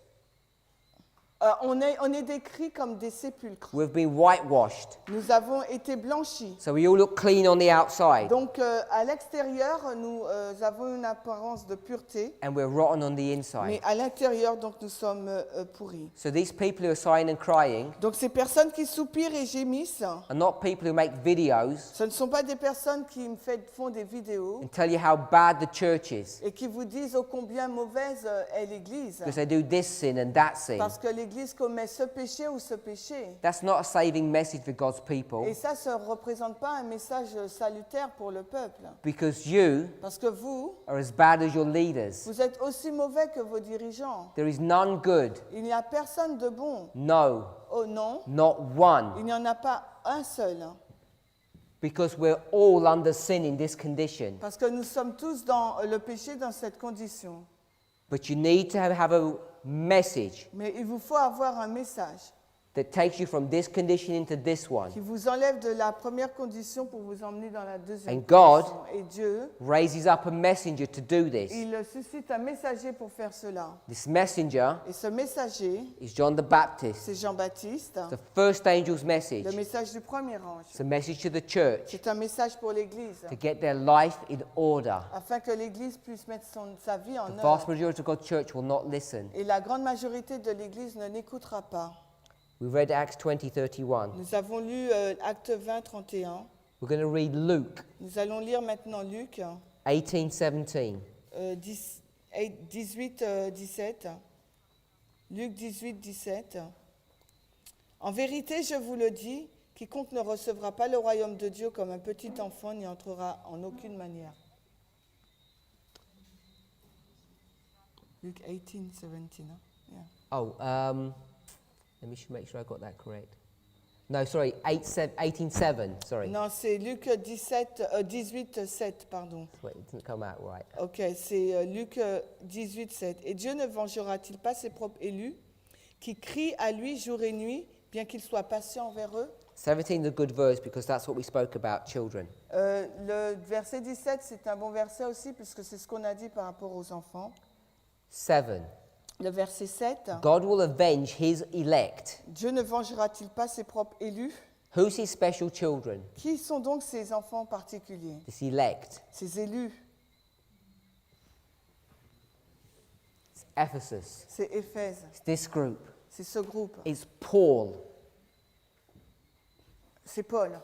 On est décrits comme des sépulcres. We've been whitewashed. Nous avons été blanchis. So we all look clean on the outside. Donc à l'extérieur, nous avons une apparence de pureté, And we're rotten on the mais inside. à l'intérieur, donc nous sommes pourris. So these people who are sighing and crying Donc ces personnes qui soupirent et gémissent, are not people who make videos ce ne sont pas des personnes qui font des vidéos and tell you how bad the church is. et qui vous disent ô combien mauvaise est l'Église, Because they do this sin and that sin. parce que l'Église commet ce péché ou ce péché. That's not a saving message for God's people. Et ça ne représente pas un message salutaire pour le peuple. Because you Parce que vous, are as bad as your leaders. vous êtes aussi mauvais que vos dirigeants. There is none good. Il n'y a personne de bon. No, Oh non, not one. il n'y en a pas un seul. Because we're all under sin in this condition. Parce que nous sommes tous dans le péché dans cette condition. But you need to have a message Mais il vous faut avoir un message that takes you from this condition into this one. qui vous enlève de la première condition pour vous emmener dans la deuxième And God condition. Et Dieu, raises up a messenger to do this. il suscite un messager pour faire cela. This messenger Et ce messager, is John the Baptist. c'est Jean-Baptiste, The first angel's message. le message du premier ange. It's a message to the church C'est un message pour l'Église, to get their life in order. afin que l'Église puisse mettre sa vie en The vast œuvre. majority of God's church will not listen. Et la grande majorité de l'Église ne l'écoutera pas. We read Acts 20:31. Nous avons lu Acte 20, 31. We're going to read Luke Nous allons lire maintenant Luc 18:17. 18, 17. Luc 18, 17. En vérité, je vous le dis, quiconque ne recevra pas le royaume de Dieu comme un petit enfant n'y entrera en aucune manière. Luc 18, 17. Hein? Yeah. Oh, let me make sure I got that correct. No, sorry, 18:7. Sorry. Non, c'est Luc 18, 7, pardon. Wait, it didn't come out right. Ok, c'est Luc 18, 7. Et Dieu ne vengera-t-il pas ses propres élus, qui crient à lui jour et nuit, bien qu'il soit patient envers eux? 17 is a good verse because that's what we spoke about children. Le verset 17, c'est un bon verset aussi, puisque c'est ce qu'on a dit par rapport aux enfants. 7. Le verset 7, God will avenge his elect. Dieu ne vengera-t-il pas ses propres élus? Who's his special children? Qui sont donc ces enfants particuliers, This elect. ces élus? It's Ephesus. C'est Éphèse, It's this group. c'est ce groupe, It's Paul, c'est Paul,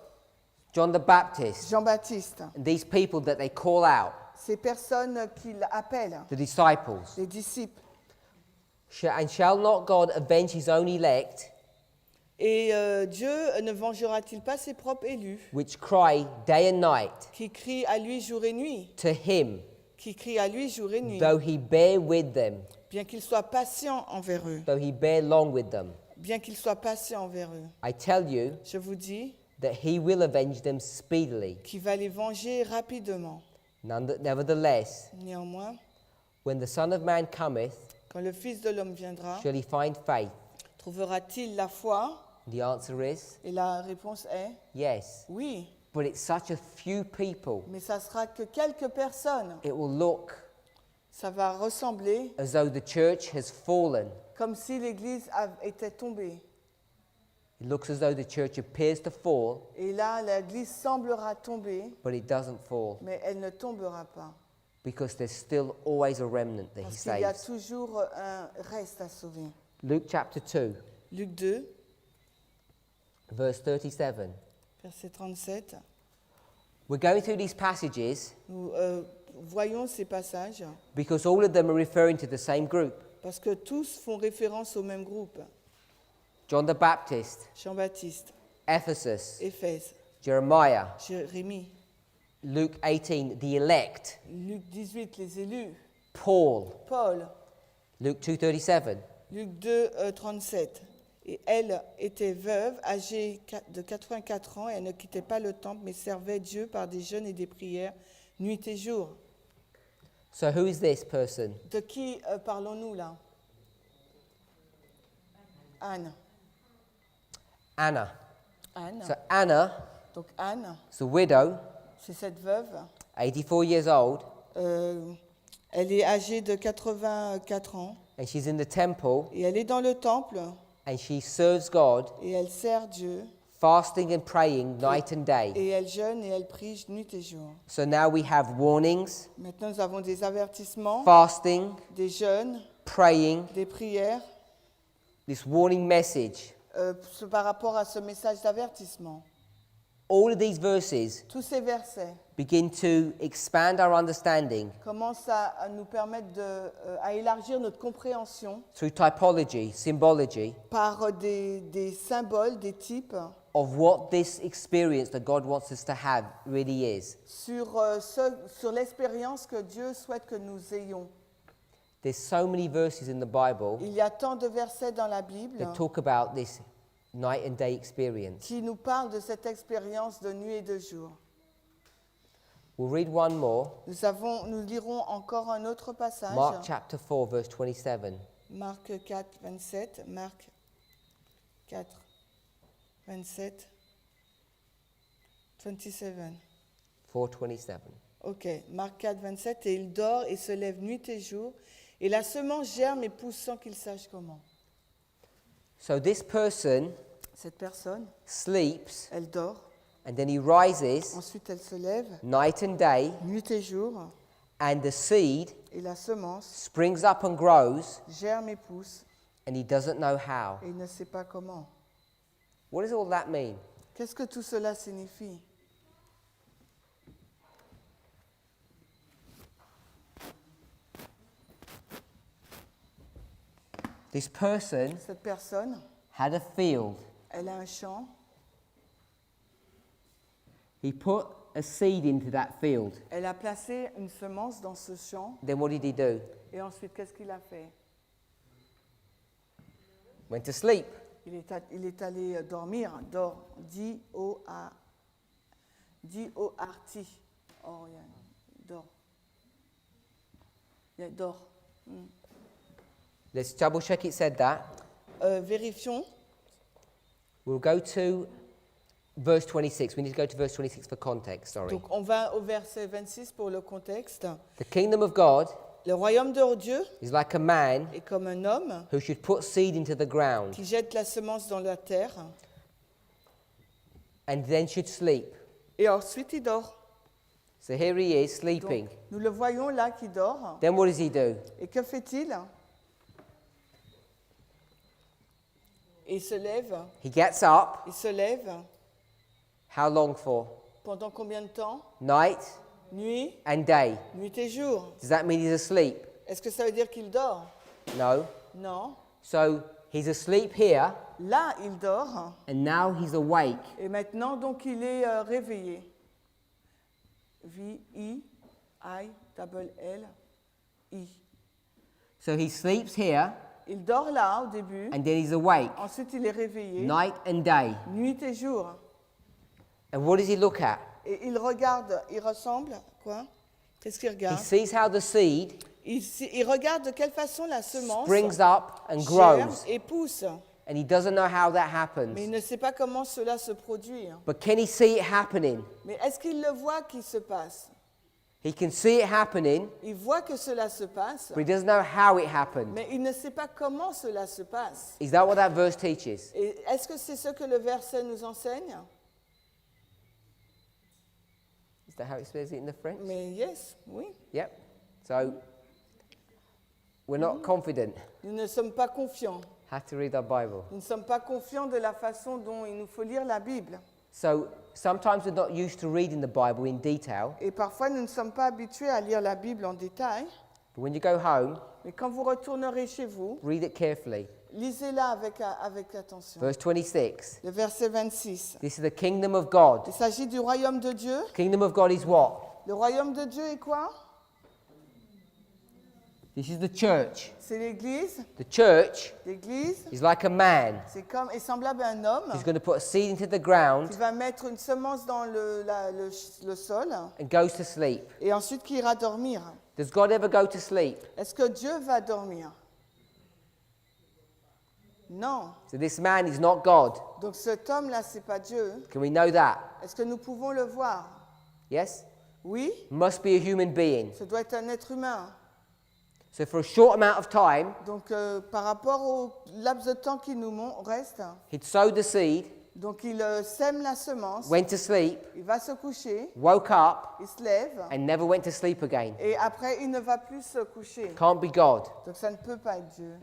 John the Baptist, Jean-Baptiste, and these people that they call out, ces personnes qu'il appelle, the disciples. les disciples. And shall not God avenge his own elect, Et Dieu ne vengera-t-il pas ses propres élus, which cry day and night qui crient à lui jour et nuit, to him, qui crient à lui jour et nuit, though he bear with them, bien qu'il soit patient envers eux, though he bear long with them? bien qu'il soit patient envers eux. I tell you Je vous dis that he will avenge them speedily. qu'il va les venger rapidement. Nevertheless, Néanmoins, when the Son of Man cometh, quand le Fils de l'homme viendra, shall he find faith? trouvera-t-il la foi? The answer is Et la réponse est yes. oui, But it's such a few people. mais ça sera que quelques personnes. It will look Ça va ressembler as though the church has fallen. comme si l'Église était tombée. It looks as though the church appears to fall, Et là, l'Église semblera tomber, but it doesn't fall mais elle ne tombera pas. because there's still always a remnant that he Parce qu'il y a saves. toujours un reste à sauver. Luke chapter 2, Luc 2, verse 37. verset 37. We're going through these passages Nous voyons ces passages because all of them are referring to the same group. parce que tous font référence au même groupe. John the Baptist, Jean-Baptiste, Ephesus, Éphèse, Jeremiah, Jérémie, Luke 18, the elect, Luc 18, les élus, Paul, Paul, Luke 2:37. Luc 2, 37. Et elle était veuve, âgée de 84 ans, et elle ne quittait pas le temple, mais servait Dieu par des jeûnes et des prières, nuit et jour. So who is this person? De qui parlons-nous là? Anne. Anna. Anne. So Anna Donc Anne, is a widow, c'est cette veuve. 84 years old, Elle est âgée de 84 ans and she's in the temple et elle est dans le temple and she serves God, et elle sert Dieu, fasting and praying night and day. et elle jeûne et elle prie nuit et jour. So now we have warnings, Maintenant, nous avons des avertissements, fasting, des jeûnes, praying, des prières, this warning message. par rapport à ce message d'avertissement. All of these verses Tous ces versets begin to expand our understanding commencent à nous permettre à élargir notre compréhension through typology, symbology, par des symboles, des types, of what this experience that God wants us to have really is. sur l'expérience que Dieu souhaite que nous ayons. There's so many verses in the Bible Il y a tant de versets dans la Bible that talk about this night and day experience. qui nous parlent de cette expérience de nuit et de jour. We'll read one more. Nous lirons encore un autre passage. Mark chapter 4, verse 27. Marc 4, 27. Marc 4, 27. 27. 4:27. Ok, Marc 4, 27. Et il dort et se lève nuit et jour, et la semence germe et pousse sans qu'il sache comment. So this person Cette personne, sleeps elle dort, and then he rises ensuite elle se lève, night and day, nuit et jour, and the seed et la semence springs up and grows, germe et pousse, and he doesn't know how. et il ne sait pas comment. What does all that mean? Qu'est-ce que tout cela signifie? This person Cette personne, had a field. elle a un champ, He put a seed into that field. elle a placé une semence dans ce champ, Then what did he do? et ensuite qu'est-ce qu'il a fait? Went to sleep. Il est allé dormir, dort, D-O-R-T. Oh, dort. Dort. Let's double check it said that. Vérifions. We'll go to verse 26. We need to go to verse 26 for context, sorry. Donc on va au verset 26 pour le contexte. The kingdom of God Le royaume de Dieu is like a man est comme un homme who should put seed into the ground qui jette la semence dans la terre and then should sleep. et ensuite il dort. So here he is sleeping. Donc, nous le voyons là qui dort. Then what does he do? Et que fait-il? Il se lève. He gets up. Il se lève. How long for? Pendant combien de temps? Night Nuit, and day. nuit et jour. Does that mean he's asleep? Est-ce que ça veut dire qu'il dort? No. Non. So he's asleep here Là, il dort. and now he's awake. Et maintenant, donc, il est réveillé. V-I-I-L-L-I. So he sleeps here Il dort là au début. and then he's awake Ensuite, il est réveillé. night and day. Nuit et jour. And what does he look at? Et il regarde, il ressemble à quoi? Qu'est-ce qu'il He regarde? sees how the seed Il regarde de quelle façon la semence springs up and germe grows. et pousse. And he doesn't know how that Mais il happens. ne sait pas comment cela se produit. But can he see it happening? Mais est-ce qu'il le voit qui se passe? He can see it happening, Il voit que cela se passe, but he doesn't know how it happened. mais il ne sait pas comment cela se passe. Is that what that verse teaches? Et est-ce que c'est ce que le verset nous enseigne? Is that how it says it in the French? Mais yes, oui. Yep. So we're not confident. Nous ne sommes pas confiants. Have to read our Bible. Nous ne sommes pas confiants de la façon dont il nous faut lire la Bible. So sometimes we're not used to reading the Bible in detail, Et parfois, nous ne sommes pas habitués à lire la Bible en détail. but when you go home, Mais quand vous retournerez chez vous, read it carefully. lisez-la avec attention. Verse 26. Le verset 26. This is the kingdom of God. Il s'agit du royaume de Dieu. Kingdom of God is what? Le royaume de Dieu est quoi? This is the church. C'est l'Église. The church L'Église, is like a man est semblable à un homme who's going to put a seed into the ground qui va mettre une semence dans le sol and goes to sleep. et ensuite qui ira dormir. Does God ever go to sleep? Est-ce que Dieu va dormir? Non. So this man is not God. Donc cet homme-là, c'est pas Dieu. Can we know that? Est-ce que nous pouvons le voir? Yes? Oui, Must be a human being. ce doit être un être humain. So for a short amount of time, Donc, par rapport au laps de temps qui nous reste, he'd sowed the seed, donc il sème la semence, went to sleep, il va se coucher, woke up, il se lève, and never went to sleep again. et après il ne va plus se coucher. Can't be God. Donc ça ne peut pas être Dieu.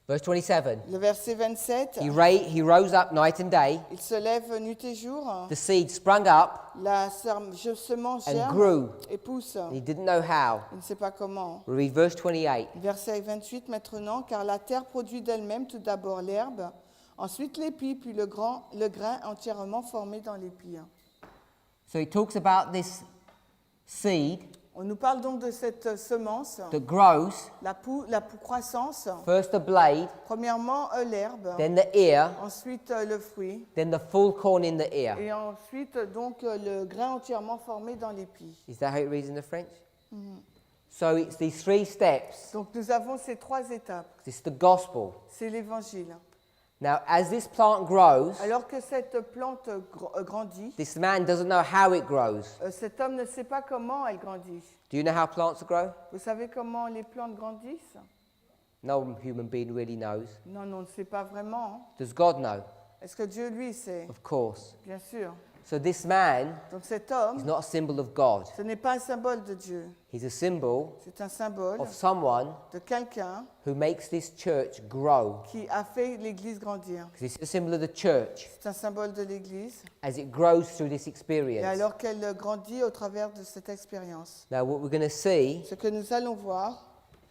Verse 27. Le verset 27, He rose up night and day. il se lève nuit et jour, The seed sprung up la semence and germe grew. et pousse. And he didn't know how. Il ne sait pas comment. We read verse 28. Verset 28 maintenant, car la terre produit d'elle-même tout d'abord l'herbe, ensuite l'épi, puis le grain entièrement formé dans l'épi. So he talks about this seed On nous parle donc de cette semence, that grows, la croissance, first the blade, premièrement l'herbe, then the ear, ensuite le fruit, then the full corn in the ear. et ensuite donc le grain entièrement formé dans l'épi. Is that how it reads in the French? So it's these 3 steps. Donc nous avons ces 3 étapes. This is the gospel. C'est l'évangile. Now, as this plant grows, Alors que cette plante grandit, this man doesn't know how it grows. cet homme ne sait pas comment elle grandit. Do you know how plants grow? Vous savez comment les plantes grandissent? No human being really knows. Non, on ne sait pas vraiment. Does God know? Est-ce que Dieu, lui, sait? Of course. Bien sûr. So this man Donc cet is homme, not a symbol of God. ce n'est pas un symbole de Dieu. He's a symbol C'est un symbole of someone de quelqu'un who makes this church grow. qui a fait l'Église grandir. Because it's a symbol of the church C'est un symbole de l'Église. as it grows through this Et experience. alors qu'elle grandit au travers de cette expérience. Now, what we're going to see Ce que nous allons voir,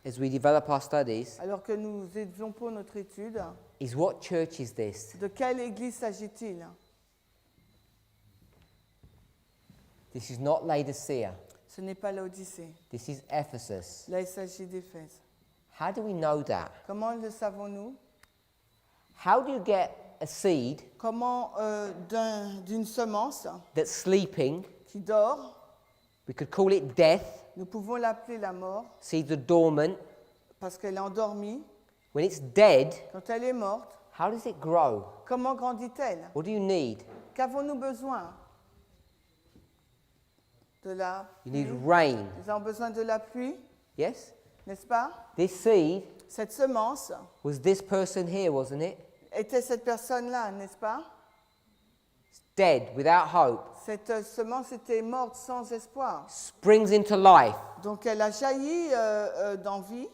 as we develop our studies alors que nous développons notre étude, is what church is this? de quelle Église s'agit-il? This is not Laodicea. Ce n'est pas Laodicée. This is Ephesus. Là, il s'agit d'Éphèse. How do we know that? Comment le savons-nous? How do you get a seed Comment d'une semence that's sleeping? qui dort, We could call it death. nous pouvons l'appeler la mort Seeds are dormant. parce qu'elle est endormie. When it's dead, Quand elle est morte, how does it grow? comment grandit-elle? What do you need? Qu'avons-nous besoin? De la You need pluie. rain. Nous avons besoin de la pluie, Yes? n'est-ce pas? This seed Cette semence was this person here, wasn't it? était cette personne-là, n'est-ce pas? It's dead, without hope. Cette semence était morte sans espoir. Springs into life. Donc elle a jailli d'envie.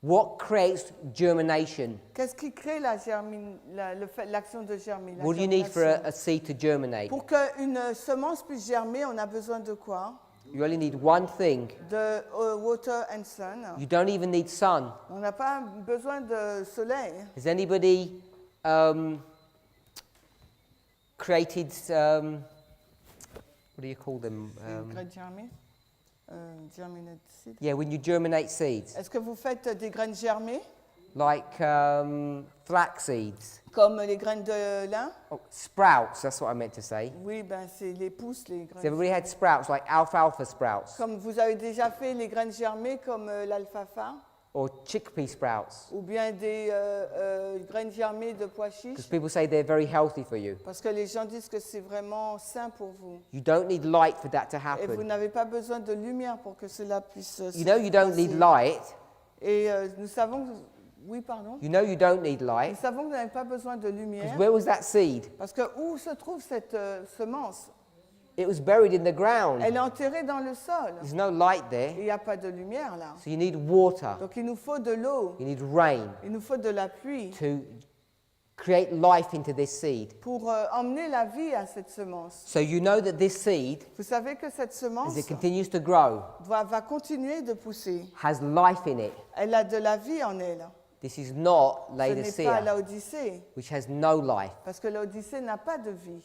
What creates germination? Qu'est-ce qui crée l'action de germer? La What do you need for germination? a seed to germinate? Pour qu'une semence puisse germer, on a besoin de quoi? You only need one thing. De water and sun. You don't even need sun. On n'a pas besoin de soleil. Has anybody created, what do you call them? Graines germées. Germinate seed. Yeah, when you germinate seeds, Est-ce que vous faites des graines germées, like flax seeds. comme les graines de lin? Oh, sprouts, that's what I meant to say. Oui, ben c'est les pousses, les Has graines. everybody had sprouts, like alfalfa sprouts? Comme vous avez déjà fait les graines germées comme l'alfalfa, Or chickpea sprouts? ou bien des graines germées de pois Because chiches, people say they're very healthy for you. parce que les gens disent que c'est vraiment sain pour vous. You don't need light for that to Et vous happen. n'avez pas besoin de lumière pour que cela puisse se You know you don't passer. need light. Et nous savons que... Oui, pardon. You know you don't need Nous light. savons que vous n'avez pas besoin de Because lumière, where was that seed? parce que où se trouve cette semence? It was buried in the ground. Elle est enterrée dans le sol. There's no light there. Il n'y a pas de lumière là. So you need water. Donc il nous faut de l'eau, You need rain il nous faut de la pluie to create life into this seed. pour emmener la vie à cette semence. So you know that this seed, Vous savez que cette semence as it continues to grow, va continuer de pousser. has life in it. Elle a de la vie en elle. This is not Ce n'est pas Laodicea, Laodicée, which has no life. parce que Laodicée n'a pas de vie.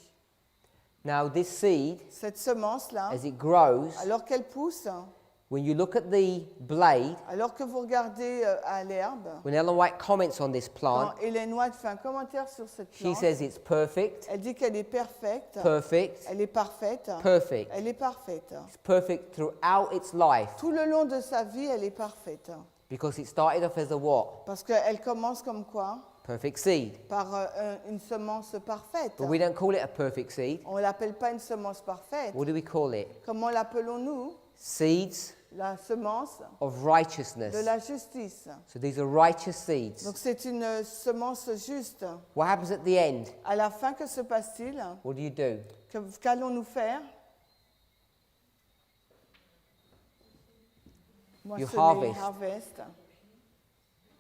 Now, this seed, Cette semence-là, as it grows, alors qu'elle pousse, when you look at the blade, alors que vous regardez à l'herbe, when Ellen White comments on this plant, quand Hélène White fait un commentaire sur cette she plante, says it's perfect, elle dit qu'elle est perfecte, perfect, elle est parfaite, perfect. elle est parfaite. It's perfect throughout its life Tout le long de sa vie, elle est parfaite. because it started off as a what? Parce qu'elle commence comme quoi? Perfect seed. Par une semence parfaite. But we don't call it a perfect seed. On ne l'appelle pas une semence parfaite. What do we call it? Comment l'appelons-nous? Seeds la semence of de righteousness. la justice. So these are righteous seeds. Donc c'est une semence juste. What happens at the end? À la fin, que se passe-t-il? What do you do? Qu'allons-nous faire? Moissonner, harvest.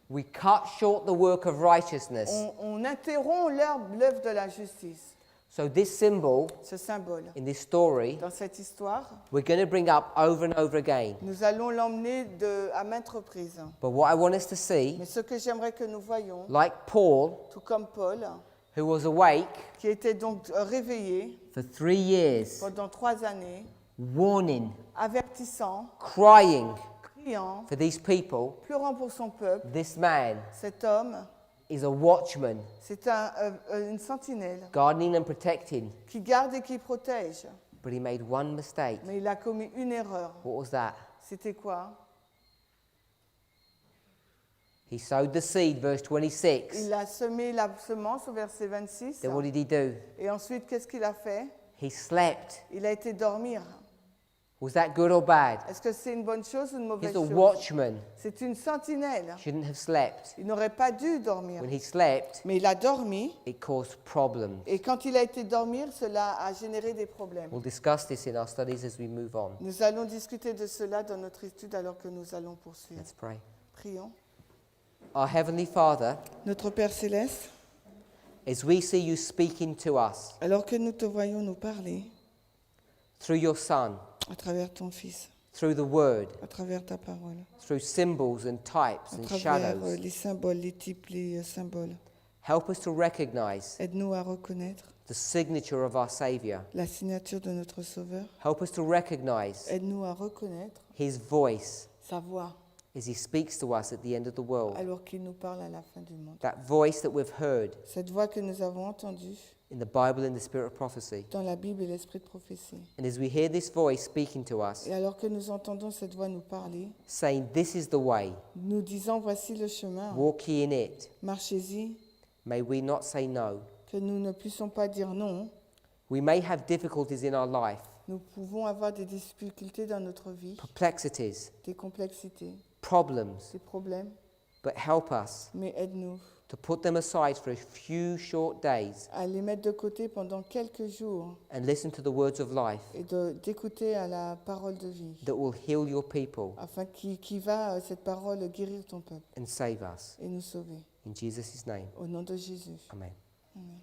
We cut short the work of righteousness. On interrompt l'œuvre de la justice. So this symbol Ce symbole. in this story, Dans cette histoire, we're going to bring up over and over again. nous allons l'emmener à maintes reprises. But what I want us to see, Mais ce que j'aimerais que nous voyions, like Paul, tout comme Paul, who was awake qui était donc réveillé for 3 years, pendant 3 années, warning, avertissant, crying criant, for these people, pleurant pour son peuple, this man cet homme, is a watchman, c'est une sentinelle guarding and protecting. qui garde et qui protège. But he made one mistake. Mais il a commis une erreur. What was that? C'était quoi? He sowed the seed, verse 26. Il a semé la semence au verset 26. Then what did he do? Et ensuite, qu'est-ce qu'il a fait? He slept. Il a été dormir. Was that good or bad? Est-ce que c'est une bonne chose ou une mauvaise He's a chose? watchman. C'est une sentinelle. Shouldn't have slept. Il n'aurait pas dû dormir. When he slept, Mais il a dormi. it caused problems. Et quand il a été dormir, cela a généré des problèmes. We'll discuss this in our studies as we move on. Nous allons discuter de cela dans notre étude alors que nous allons poursuivre. Let's pray. Prions. Our Heavenly Father, Notre Père Céleste, as we see you speaking to us alors que nous te voyons nous parler through your Son, à travers ton Fils, through the Word, à travers ta parole, through symbols and types à and travers shadows, les symboles, les types, les symboles, help us to recognize aide-nous à reconnaître the signature of our Savior. la signature de notre Sauveur. Help us to recognize Aide-nous à reconnaître His voice sa voix as He speaks to us at the end of the world. alors qu'il nous parle à la fin du monde. That voice that we've heard Cette voix que nous avons entendue in the Bible and the Spirit of prophecy. dans la Bible et l'esprit de prophétie. And as we hear this voice speaking to us, Et alors que nous entendons cette voix nous parler, saying, "This is the way, nous disons voici le chemin, walk ye in it," marchez-y, may we not say no. que nous ne puissions pas dire non. We may have difficulties in our life, Nous pouvons avoir des difficultés dans notre vie, perplexities, des complexités, problems, des problèmes, but help us mais aide-nous to put them aside for a few short days à les mettre de côté pendant quelques jours and listen to the words of life et d'écouter à la parole de vie, that will heal your people afin qui va, cette parole, guérir ton peuple and save us. et nous sauver. In Jesus' name, Au nom de Jésus. amen. Amen.